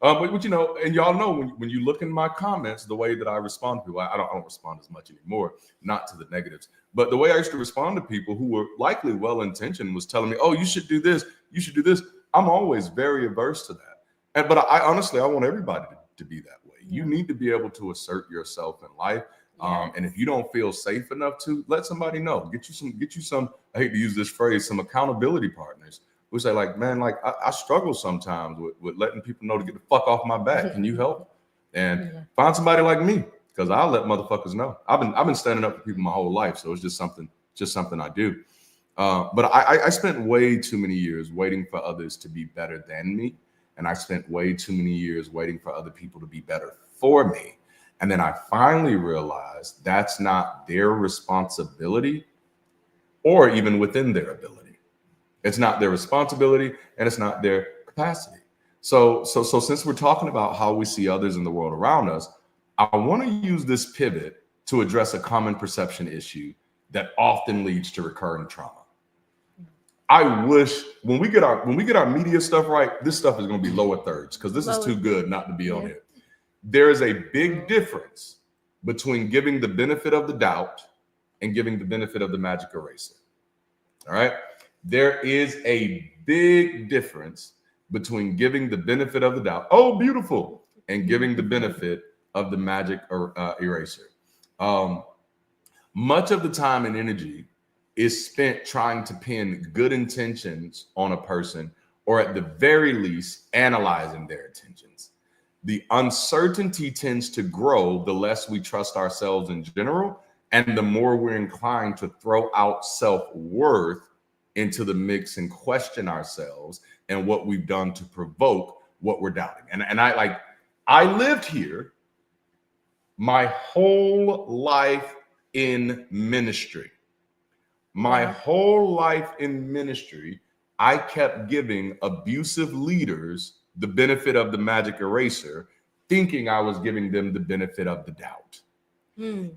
But and y'all know when you look in my comments, the way that I respond to people, I don't respond as much anymore, not to the negatives. But the way I used to respond to people who were likely well-intentioned was telling me, "Oh, you should do this, you should do this." I'm always very averse to that. But I honestly want everybody to be that way. You need to be able to assert yourself in life. And if you don't feel safe enough to, let somebody know. Get you some, I hate to use this phrase, some accountability partners. We say like, man, like I struggle sometimes with letting people know to get the fuck off my back. Can you help? And find somebody like me, because I'll let motherfuckers know. I've been standing up for people my whole life, so it's just something I do. But I spent way too many years waiting for others to be better than me, and I spent way too many years waiting for other people to be better for me. And then I finally realized that's not their responsibility, or even within their ability. It's not their responsibility, and it's not their capacity. So since we're talking about how we see others in the world around us, I want to use this pivot to address a common perception issue that often leads to recurring trauma. I wish when we get our media stuff right, this stuff is going to be lower thirds, because this is too good not to be on here. There is a big difference between giving the benefit of the doubt and giving the benefit of the magic eraser. All right. There is a big difference between giving the benefit of the doubt, oh, beautiful, and giving the benefit of the magic eraser. Much of the time and energy is spent trying to pin good intentions on a person, or at the very least, analyzing their intentions. The uncertainty tends to grow the less we trust ourselves in general, and the more we're inclined to throw out self-worth into the mix and question ourselves and what we've done to provoke what we're doubting. And I lived here my whole life in ministry. My whole life in ministry, I kept giving abusive leaders the benefit of the magic eraser, thinking I was giving them the benefit of the doubt.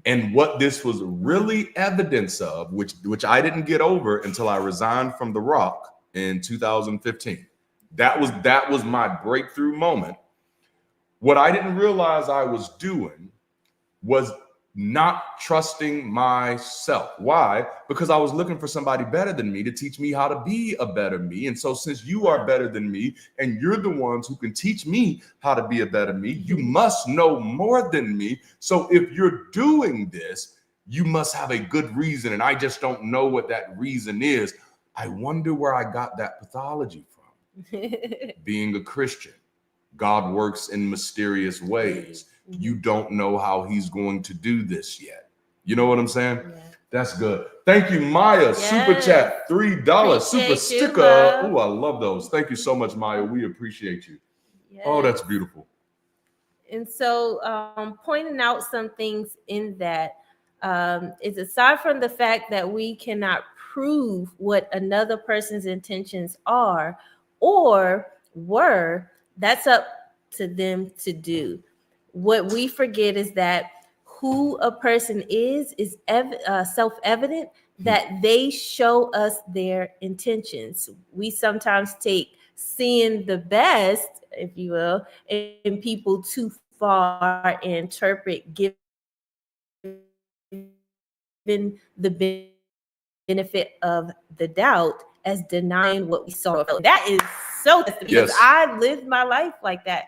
And what this was really evidence of, which I didn't get over until I resigned from The Rock in 2015. That was my breakthrough moment. What I didn't realize I was doing was not trusting myself. Why? Because I was looking for somebody better than me to teach me how to be a better me. And so since you are better than me and you're the ones who can teach me how to be a better me, you must know more than me. So if you're doing this, you must have a good reason. And I just don't know what that reason is. I wonder where I got that pathology from. Being a Christian, God works in mysterious ways. You don't know how he's going to do this yet. You know what I'm saying? Yeah. That's good. Thank you, Maya. Yes. Super chat, $3 super sticker. Oh, I love those. Thank you so much, Maya. We appreciate you. Yes. Oh, that's beautiful. And so pointing out some things in that is, aside from the fact that we cannot prove what another person's intentions are or were, that's up to them to do. What we forget is that who a person is self-evident, that they show us their intentions. We sometimes take seeing the best, if you will, in people too far and interpret giving the benefit of the doubt as denying what we saw. That is so, because I lived my life like that.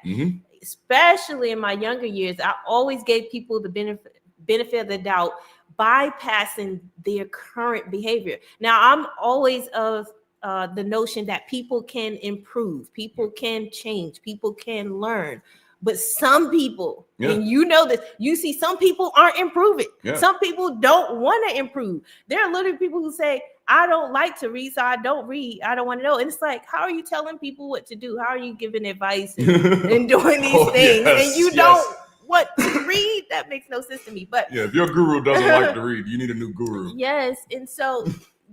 Especially in my younger years, I always gave people the benefit of the doubt, bypassing their current behavior. Now, I'm always of the notion that people can improve, people can change, people can learn. But some people, and you know this, you see some people aren't improving. Some people don't want to improve. There are literally people who say, I don't like to read, so I don't read. I don't want to know. And it's like, how are you telling people what to do? How are you giving advice and doing these things? And you don't want to read, that makes no sense to me. But yeah, if your guru doesn't like to read, you need a new guru. Yes, and so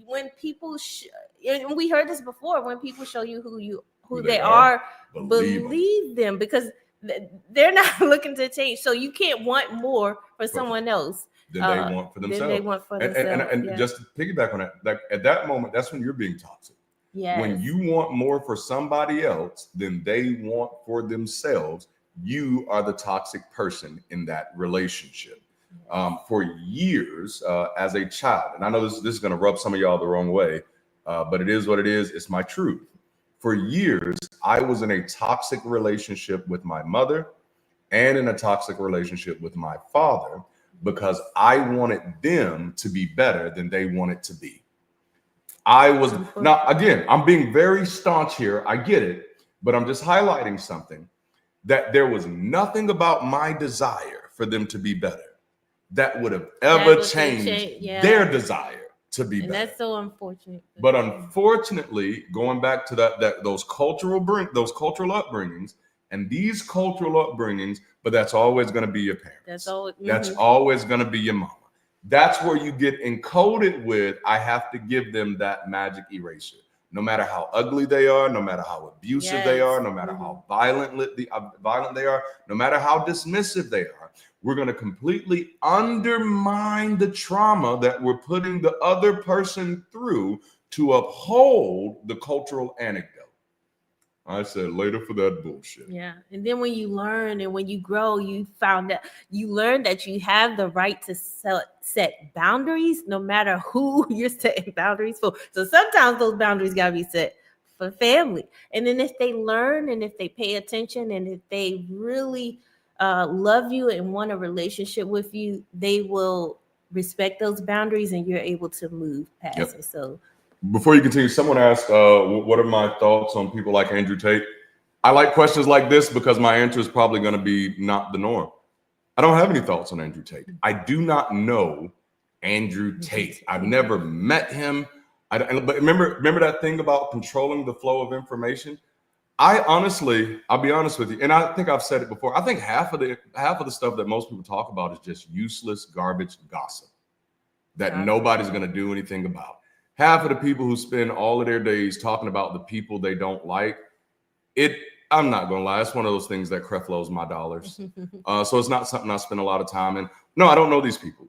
when people and we heard this before, when people show you who they are, believe them, because they're not looking to change. So you can't want more for someone else than they want for themselves. And just to piggyback on that, at that moment, that's when you're being toxic. Yes. When you want more for somebody else than they want for themselves, you are the toxic person in that relationship. For years, as a child, and I know this is going to rub some of y'all the wrong way, but it is what it is. It's my truth. For years, I was in a toxic relationship with my mother and in a toxic relationship with my father because I wanted them to be better than they wanted to be. Now, again, I'm being very staunch here. I get it, but I'm just highlighting something, that there was nothing about my desire for them to be better that would have ever changed their desire to be better. That's so unfortunate. But unfortunately, going back to those cultural upbringings and these cultural upbringings, but that's always going to be your parents. That's always going to be your mama. That's where you get encoded with, I have to give them that magic eraser. No matter how ugly they are, no matter how abusive they are, no matter how violent they are, no matter how dismissive they are, we're going to completely undermine the trauma that we're putting the other person through to uphold the cultural anecdote. I said later for that bullshit. Yeah. And then when you learn and when you grow, you learn that you have the right to set boundaries no matter who you're setting boundaries for. So sometimes those boundaries got to be set for family. And then if they learn and if they pay attention and if they really love you and want a relationship with you, they will respect those boundaries and you're able to move past it. So before you continue, someone asked, what are my thoughts on people like Andrew Tate? I like questions like this because my answer is probably going to be not the norm. I don't have any thoughts on Andrew Tate. I do not know Andrew Tate. I've never met him. But remember that thing about controlling the flow of information? I'll be honest with you, and I think I've said it before. I think half of the stuff that most people talk about is just useless garbage gossip that nobody's going to do anything about. Half of the people who spend all of their days talking about the people they don't like, I'm not going to lie, it's one of those things that creflows my dollars. So it's not something I spend a lot of time in. No, I don't know these people.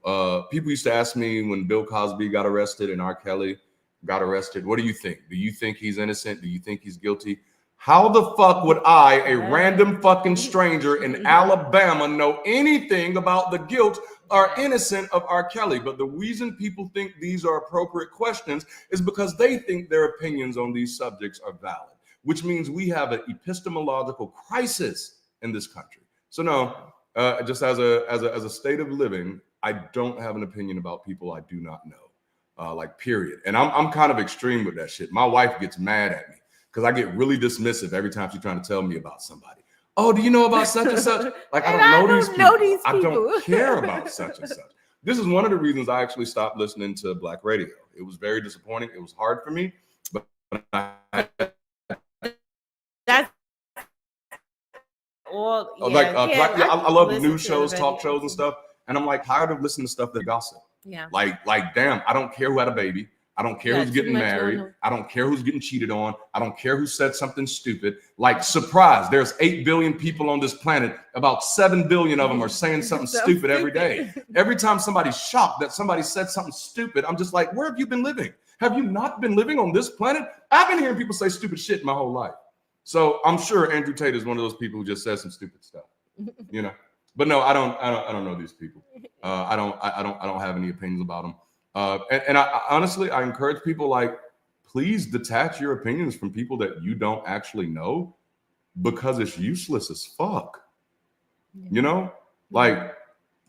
People used to ask me when Bill Cosby got arrested and R. Kelly got arrested, what do you think? Do you think he's innocent? Do you think he's guilty? How the fuck would I, a random fucking stranger in Alabama, know anything about the guilt or innocence of R. Kelly? But the reason people think these are appropriate questions is because they think their opinions on these subjects are valid, which means we have an epistemological crisis in this country. So no, just as a state of living, I don't have an opinion about people I do not know, period. And I'm kind of extreme with that shit. My wife gets mad at me because I get really dismissive every time she's trying to tell me about somebody. Oh, do you know about such and such? Like, I don't know these people. I don't care about such and such. This is one of the reasons I actually stopped listening to Black radio. It was very disappointing. It was hard for me, but that's all. I love news shows, talk shows, and stuff. And I'm like tired of listening to stuff that gossip. Yeah. Like, damn, I don't care who had a baby. I don't care who's getting married. I don't care who's getting cheated on. I don't care who said something stupid. Like, surprise, there's 8 billion people on this planet. About 7 billion of them are saying something stupid every day. Every time somebody's shocked that somebody said something stupid, I'm just like, where have you been living? Have you not been living on this planet? I've been hearing people say stupid shit my whole life. So I'm sure Andrew Tate is one of those people who just says some stupid stuff, you know. But no, I don't know these people. I don't have any opinions about them. And I honestly, I encourage people, like, please detach your opinions from people that you don't actually know, because it's useless as fuck. Yeah. You know, like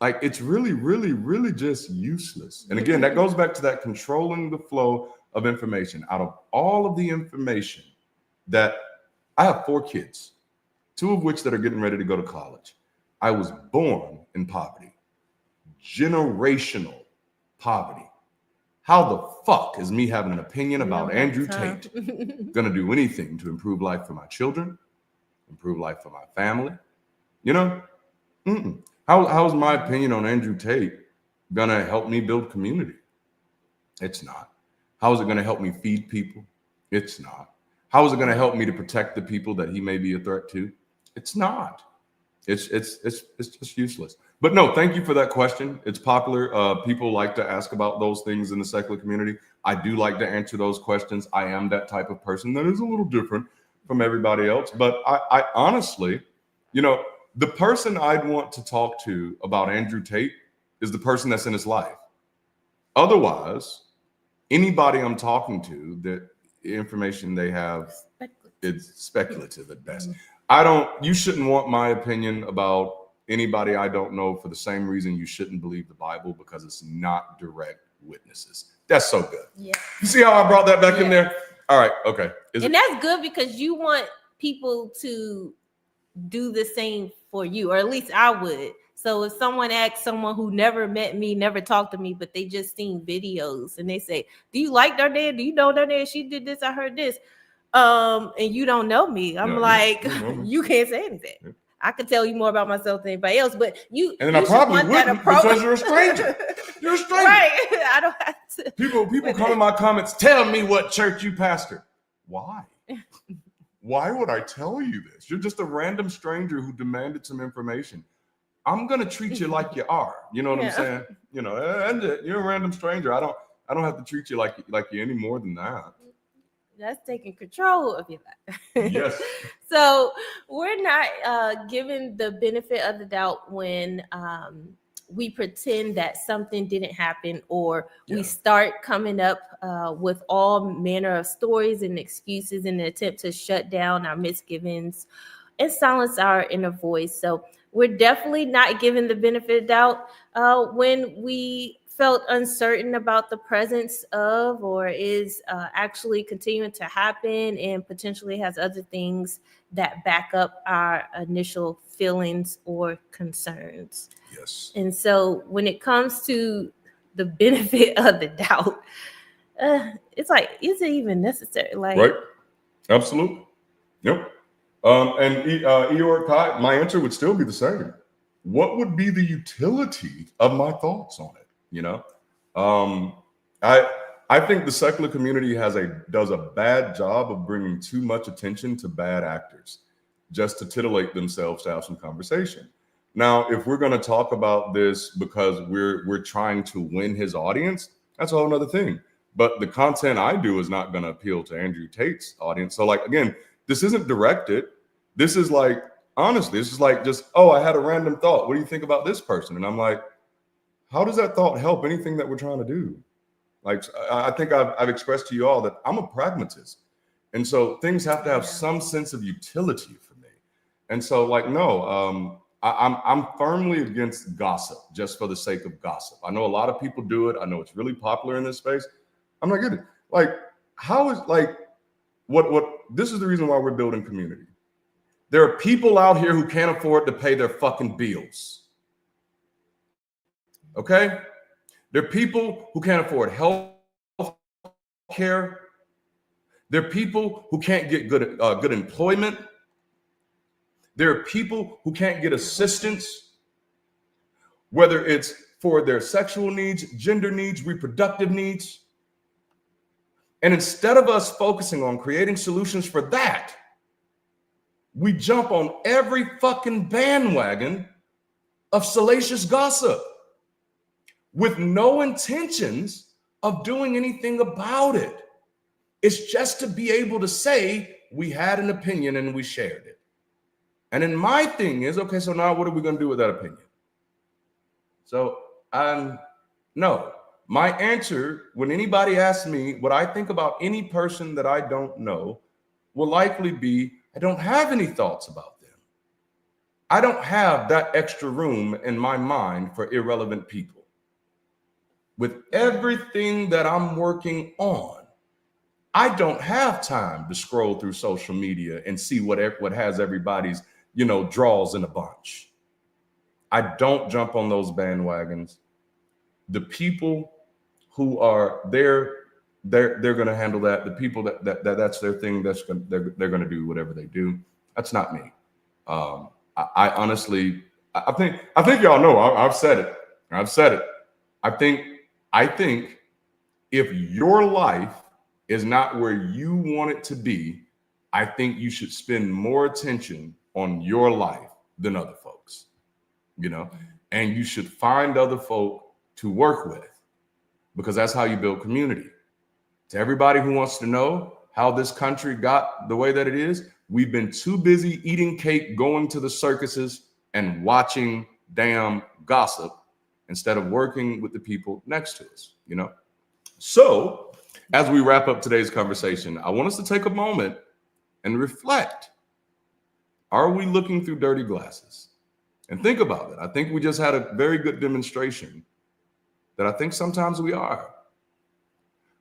it's really, really, really just useless. And again, that goes back to that controlling the flow of information. Out of all of the information that I have 4 kids, 2 of which that are getting ready to go to college. I was born in poverty, generational poverty. How the fuck is me having an opinion about Andrew Tate gonna do anything to improve life for my children, improve life for my family? You know, How's my opinion on Andrew Tate gonna help me build community? It's not. How is it gonna help me feed people? It's not. How is it gonna help me to protect the people that he may be a threat to? It's not. It's just useless. But no, thank you for that question. It's popular. People like to ask about those things in the secular community. I do like to answer those questions. I am that type of person that is a little different from everybody else. But I honestly, the person I'd want to talk to about Andrew Tate is the person that's in his life. Otherwise, anybody I'm talking to, that information they have, it's speculative at best. You shouldn't want my opinion about anybody I don't know for the same reason you shouldn't believe the Bible, because it's not direct witnesses. That's so good. Yeah. You see how I brought that back in there? All right. Okay. That's good, because you want people to do the same for you, or at least I would. So if someone asks someone who never met me, never talked to me, but they just seen videos, and they say, "Do you like Darnaya? Do you know Darnaya? She did this. I heard this." And you don't know me. I'm you can't say anything. Yeah. I could tell you more about myself than anybody else, but you. And then I probably wouldn't, because you're a stranger. You're a stranger. Right. I don't have to. People come in my comments, tell me what church you pastor. Why? Why would I tell you this? You're just a random stranger who demanded some information. I'm gonna treat you like you are. You know what I'm saying? And you're a random stranger. I don't have to treat you like you any more than that. That's taking control of your life. Yes. So we're not given the benefit of the doubt when we pretend that something didn't happen, or we start coming up with all manner of stories and excuses in an attempt to shut down our misgivings and silence our inner voice. So we're definitely not given the benefit of doubt when we felt uncertain about the presence of, or is actually continuing to happen, and potentially has other things that back up our initial feelings or concerns. Yes. And so when it comes to the benefit of the doubt, it's like, is it even necessary? Like, right. Absolutely. Yep. And Eeyore Kai, my answer would still be the same. What would be the utility of my thoughts on it? I think the secular community does a bad job of bringing too much attention to bad actors just to titillate themselves to have some conversation. Now, if we're going to talk about this because we're trying to win his audience, that's a whole nother thing. But the content I do is not going to appeal to Andrew Tate's audience. So, again, this isn't directed. This is honestly, this is just, I had a random thought. What do you think about this person? And I'm like, how does that thought help anything that we're trying to do? I think I've expressed to you all that I'm a pragmatist. And so things have to have some sense of utility for me. And so no, I'm firmly against gossip just for the sake of gossip. I know a lot of people do it. I know it's really popular in this space. I'm not getting it. How is what this is the reason why we're building community. There are people out here who can't afford to pay their fucking bills. Okay? There are people who can't afford health care. There are people who can't get good employment. There are people who can't get assistance, whether it's for their sexual needs, gender needs, reproductive needs. And instead of us focusing on creating solutions for that, we jump on every fucking bandwagon of salacious gossip with no intentions of doing anything about it. It's just to be able to say we had an opinion and we shared it. And then my thing is, okay, so now what are we going to do with that opinion? So no, my answer when anybody asks me what I think about any person that I don't know will likely be, I don't have any thoughts about them. I don't have that extra room in my mind for irrelevant people. With everything that I'm working on, I don't have time to scroll through social media and see what has everybody's, draws in a bunch. I don't jump on those bandwagons. The people who are there, they're going to handle that. The people that's their thing. They're going to do whatever they do. That's not me. I honestly, I think y'all know. I've said it. I think if your life is not where you want it to be, I think you should spend more attention on your life than other folks, you know, and you should find other folk to work with, because that's how you build community. To everybody who wants to know how this country got the way that it is, we've been too busy eating cake, going to the circuses, and watching damn gossip instead of working with the people next to us, you know? So as we wrap up today's conversation, I want us to take a moment and reflect. Are we looking through dirty glasses? And think about it. I think we just had a very good demonstration that I think sometimes we are.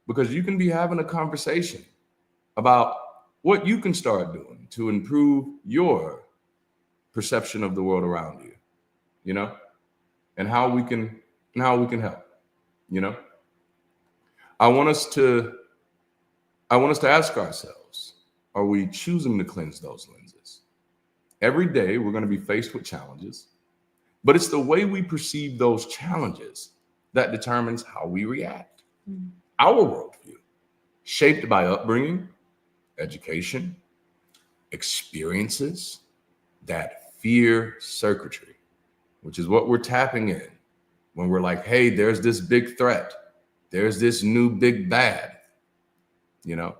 Because you can be having a conversation about what you can start doing to improve your perception of the world around you, you know, and how we can help, you know. I want us to ask ourselves, are we choosing to cleanse those lenses? Every day we're going to be faced with challenges, but it's the way we perceive those challenges that determines how we react. Mm-hmm. Our worldview, shaped by upbringing, education, experiences, that fear circuitry, which is what we're tapping in when we're like, hey, there's this big threat. There's this new big bad, you know?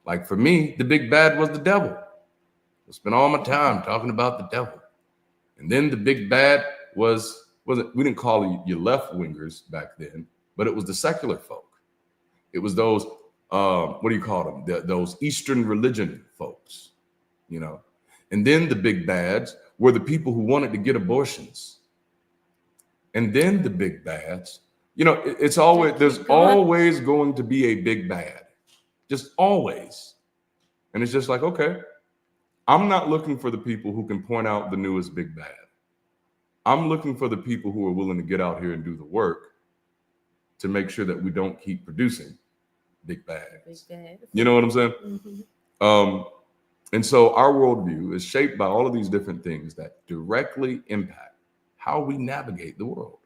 Like for me, the big bad was the devil. I spent all my time talking about the devil. And then the big bad was we didn't call it your left wingers back then, but it was the secular folk. It was those, what do you call them? Those Eastern religion folks, you know? And then the big bads were the people who wanted to get abortions. And then the big bads, you know, it's always, there's always going to be a big bad, just always. And it's just like, okay, I'm not looking for the people who can point out the newest big bad. I'm looking for the people who are willing to get out here and do the work to make sure that we don't keep producing big bads. You know what I'm saying? Mm-hmm. And so our worldview is shaped by all of these different things that directly impact how we navigate the world.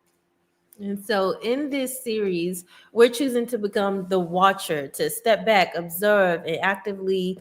And so in this series, we're choosing to become the watcher, to step back, observe, and actively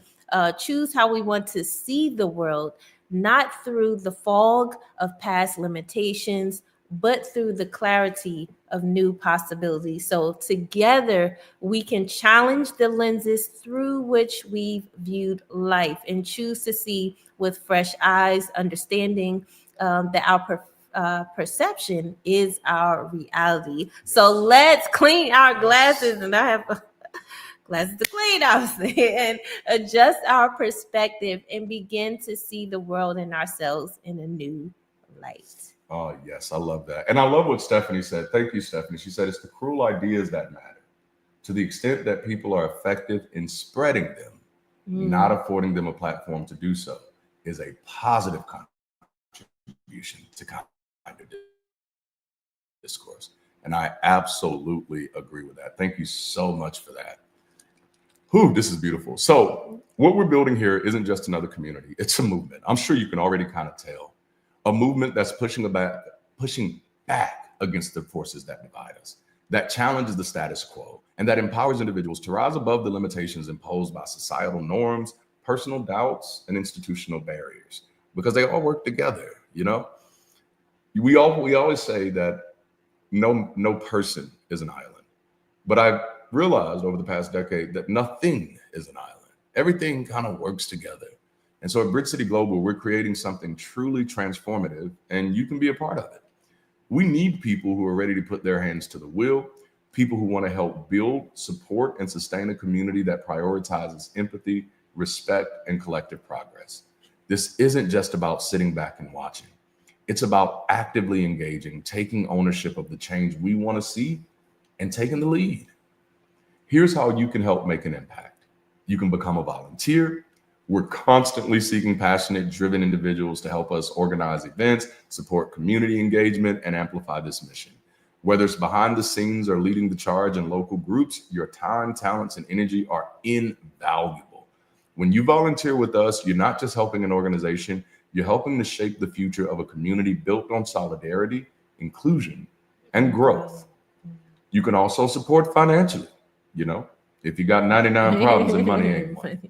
choose how we want to see the world, not through the fog of past limitations, but through the clarity of new possibilities. So together, we can challenge the lenses through which we've viewed life and choose to see with fresh eyes, understanding that our perception is our reality. So let's clean our glasses, and I have glasses to clean, obviously, and adjust our perspective and begin to see the world and ourselves in a new light. Oh, yes, I love that. And I love what Stephanie said. Thank you, Stephanie. She said, it's the cruel ideas that matter. To the extent that people are effective in spreading them, not affording them a platform to do so, is a positive contribution to kind of discourse. And I absolutely agree with that. Thank you so much for that. Whew, this is beautiful. So what we're building here isn't just another community. It's a movement. I'm sure you can already kind of tell. A movement that's pushing back against the forces that divide us, that challenges the status quo, and that empowers individuals to rise above the limitations imposed by societal norms, personal doubts, and institutional barriers, because they all work together, you know? We always say that no person is an island, but I've realized over the past decade that nothing is an island. Everything kind of works together. And so at BridgeCity Global, we're creating something truly transformative, and you can be a part of it. We need people who are ready to put their hands to the wheel, people who want to help build, support, and sustain a community that prioritizes empathy, respect, and collective progress. This isn't just about sitting back and watching. It's about actively engaging, taking ownership of the change we want to see, and taking the lead. Here's how you can help make an impact. You can become a volunteer. We're constantly seeking passionate, driven individuals to help us organize events, support community engagement, and amplify this mission. Whether it's behind the scenes or leading the charge in local groups, your time, talents, and energy are invaluable. When you volunteer with us, you're not just helping an organization, you're helping to shape the future of a community built on solidarity, inclusion, and growth. You can also support financially, if you got 99 problems and money ain't one.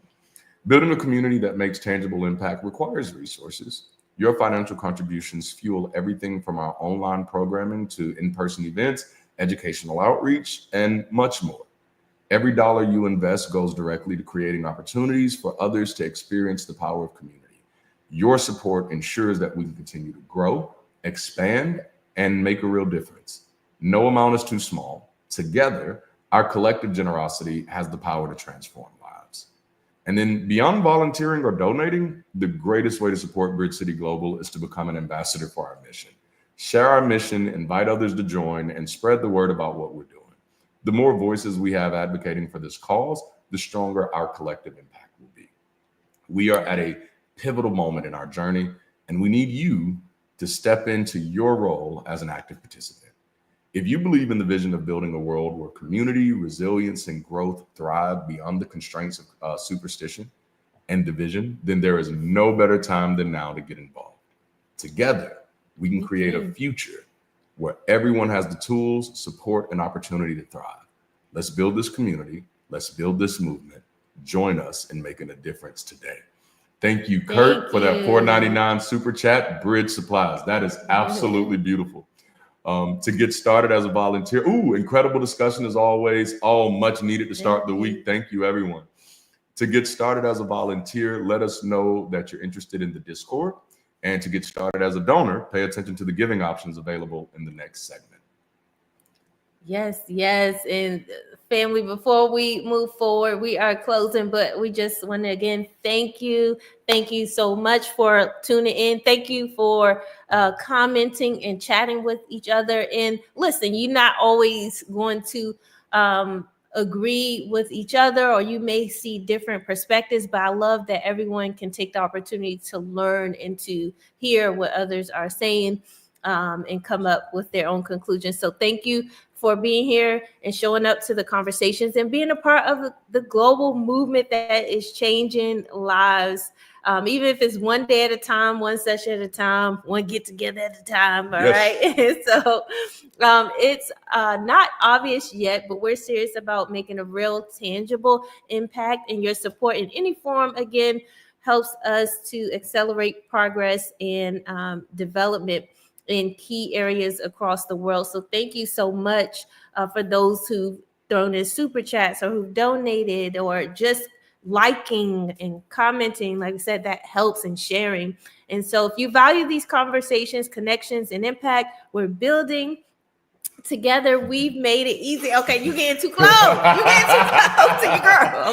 Building a community that makes tangible impact requires resources. Your financial contributions fuel everything from our online programming to in-person events, educational outreach, and much more. Every dollar you invest goes directly to creating opportunities for others to experience the power of community. Your support ensures that we can continue to grow, expand, and make a real difference. No amount is too small. Together, our collective generosity has the power to transform lives. And then beyond volunteering or donating, the greatest way to support Bridge City Global is to become an ambassador for our mission. Share our mission, invite others to join, and spread the word about what we're doing. The more voices we have advocating for this cause, the stronger our collective impact will be. We are at a pivotal moment in our journey, and we need you to step into your role as an active participant. If you believe in the vision of building a world where community, resilience, and growth thrive beyond the constraints of superstition and division, then there is no better time than now to get involved. Together, we can create a future where everyone has the tools, support, and opportunity to thrive. Let's build this community. Let's build this movement. Join us in making a difference today. Thank you, Kurt, for that $4.99 super chat. Bridge Supplies. That is absolutely beautiful. To get started as a volunteer. Incredible discussion as always. All much needed to start the week. Thank you, everyone. To get started as a volunteer, let us know that you're interested in the Discord. And to get started as a donor, pay attention to the giving options available in the next segment. Yes. And family, before we move forward, we are closing, but we just want to again thank you. Thank you so much for tuning in. Thank you for commenting and chatting with each other. And listen, you're not always going to agree with each other, or you may see different perspectives, but I love that everyone can take the opportunity to learn and to hear what others are saying and come up with their own conclusions. So thank you for being here and showing up to the conversations and being a part of the global movement that is changing lives. Even if it's one day at a time, one session at a time, one get together at a time. All right. So it's not obvious yet, but we're serious about making a real tangible impact, and your support in any form, again, helps us to accelerate progress and development in key areas across the world. So thank you so much for those who've thrown in super chats or who've donated or just liking and commenting. Like I said, that helps in sharing. And so if you value these conversations, connections, and impact we're building together, we've made it easy. Okay, you getting too close. You getting too close to your girl.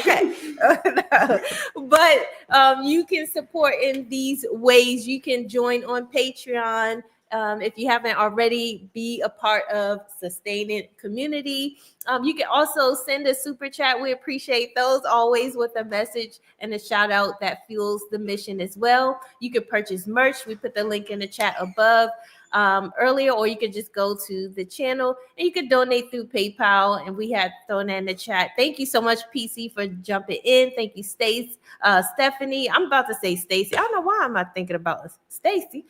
Okay. But you can support in these ways. You can join on Patreon. If you haven't already, be a part of sustaining community. You can also send a super chat. We appreciate those always with a message and a shout out that fuels the mission as well. You can purchase merch. We put the link in the chat above earlier, or you could just go to the channel and you could donate through PayPal, and we had thrown that in the chat. Thank you so much, PC, for jumping in. Thank you, Stephanie. I'm about to say Stacy. I don't know why I'm not thinking about Stacy.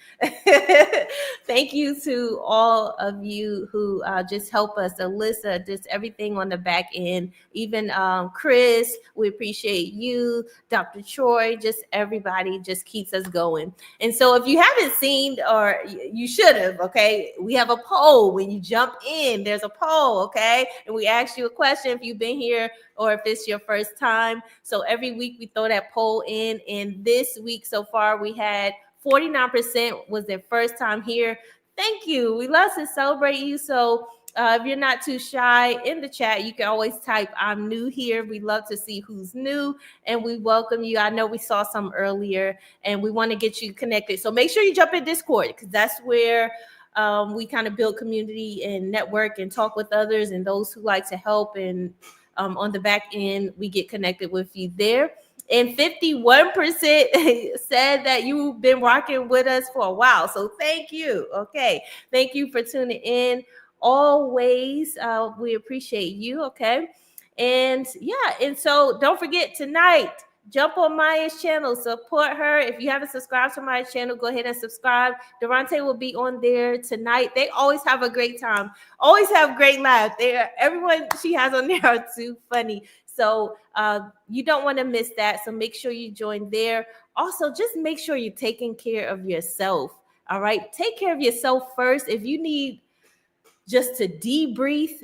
Thank you to all of you who just help us. Alyssa, just everything on the back end. Even Chris, we appreciate you. Dr. Troy, just everybody just keeps us going. And so if you haven't seen, or you should have, okay, we have a poll. When you jump in, there's a poll, okay? And we ask you a question if you've been here or if it's your first time. So every week we throw that poll in. And this week so far, we had 49% was their first time here. Thank you. We love to celebrate you. So if you're not too shy, in the chat, you can always type "I'm new here." We love to see who's new, and we welcome you. I know we saw some earlier, and we want to get you connected. So make sure you jump in Discord, because that's where we kind of build community and network and talk with others and those who like to help. And on the back end, we get connected with you there. And 51% said that you've been rocking with us for a while. So thank you. Okay. Thank you for tuning in. Always, we appreciate you. Okay. And yeah. And so don't forget tonight, jump on Maya's channel, support her. If you haven't subscribed to Maya's channel, go ahead and subscribe. Darante will be on there tonight. They always have a great time, always have great laughs. Everyone she has on there are too funny. So you don't want to miss that. So make sure you join there. Also, just make sure you're taking care of yourself. All right. Take care of yourself first. If you need just to debrief,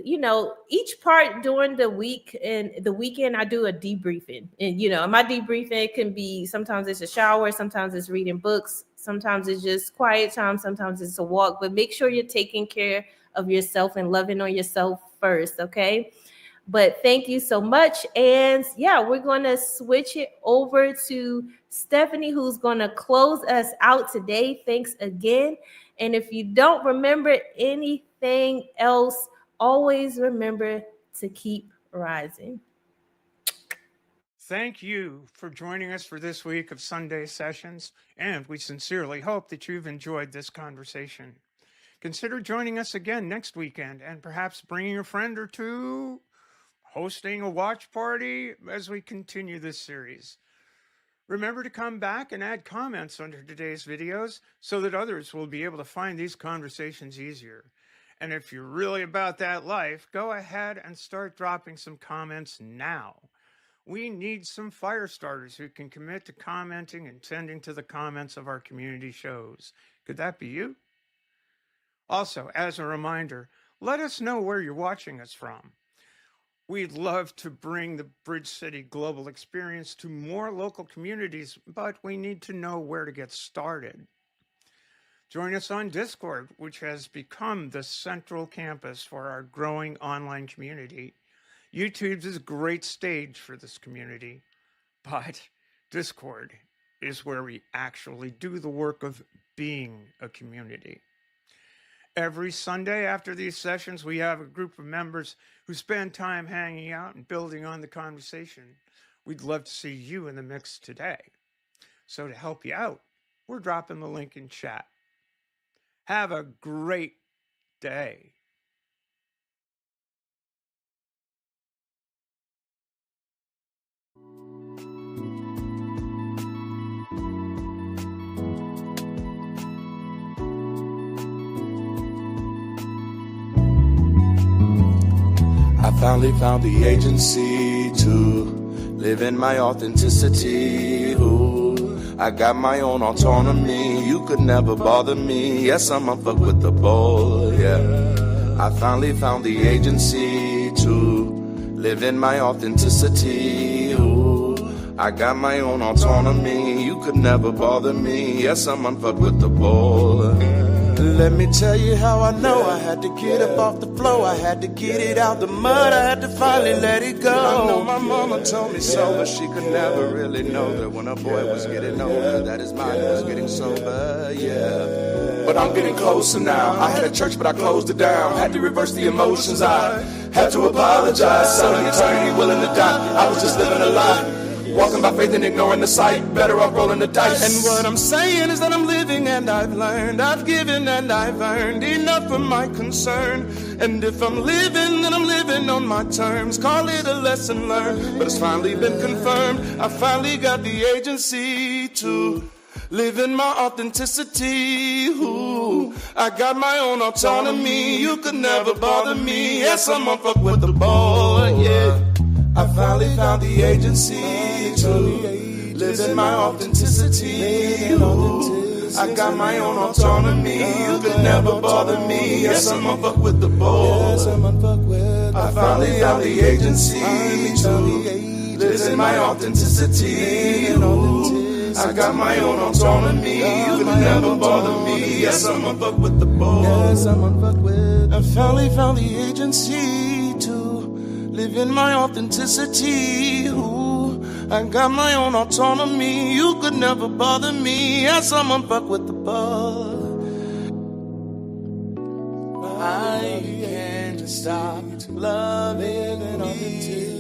each part during the week and the weekend, I do a debriefing. And, my debriefing can be, sometimes it's a shower, sometimes it's reading books, sometimes it's just quiet time, sometimes it's a walk. But make sure you're taking care of yourself and loving on yourself first. Okay. But thank you so much. And yeah, we're going to switch it over to Stephanie, who's going to close us out today. Thanks again. And if you don't remember anything else, always remember to keep rising. Thank you for joining us for this week of Sunday Sessions. And we sincerely hope that you've enjoyed this conversation. Consider joining us again next weekend and perhaps bringing a friend or two, hosting a watch party as we continue this series. Remember to come back and add comments under today's videos so that others will be able to find these conversations easier. And if you're really about that life, go ahead and start dropping some comments now. We need some fire starters who can commit to commenting and tending to the comments of our community shows. Could that be you? Also, as a reminder, let us know where you're watching us from. We'd love to bring the Bridge City Global Experience to more local communities, but we need to know where to get started. Join us on Discord, which has become the central campus for our growing online community. YouTube is a great stage for this community, but Discord is where we actually do the work of being a community. Every Sunday after these sessions, we have a group of members who spend time hanging out and building on the conversation. We'd love to see you in the mix today. So to help you out, we're dropping the link in chat. Have a great day. I finally found the agency to live in my authenticity. Ooh, I got my own autonomy. You could never bother me. Yes, I'm a fuck with the ball, yeah. I finally found the agency to live in my authenticity. Ooh, I got my own autonomy. You could never bother me. Yes, I'm on fuck with the ball. Let me tell you how I know. I had to get up off the floor. I had to get it out the mud. I had to finally let it go. I know my mama told me so, but she could never really know that when a boy was getting older, that his mind was getting sober, yeah. But I'm getting closer now. I had a church, but I closed it down. Had to reverse the emotions. I had to apologize. Son of the eternity, willing to die. I was just living a lie. Walking by faith and ignoring the sight. Better off rolling the dice. And what I'm saying is that I'm living and I've learned. I've given and I've earned enough of my concern. And if I'm living, then I'm living on my terms. Call it a lesson learned, but it's finally been confirmed. I finally got the agency to live in my authenticity. Ooh, I got my own autonomy. You could never bother me. Yes, I'm on fuck with the ball, yeah. I finally found the agency to live in my authenticity. Ooh, I got my own autonomy. You could never bother me. Yes, I'm on fuck with the ball. I finally found the agency to live in my authenticity. Ooh, I got my own autonomy. You could never bother me. Yes, I'm on fuck with the ball. I finally found the agency to live in my authenticity. Ooh, I got my own autonomy. You could never bother me. Yes, I'm on fuck with the ball. I can't stop loving me.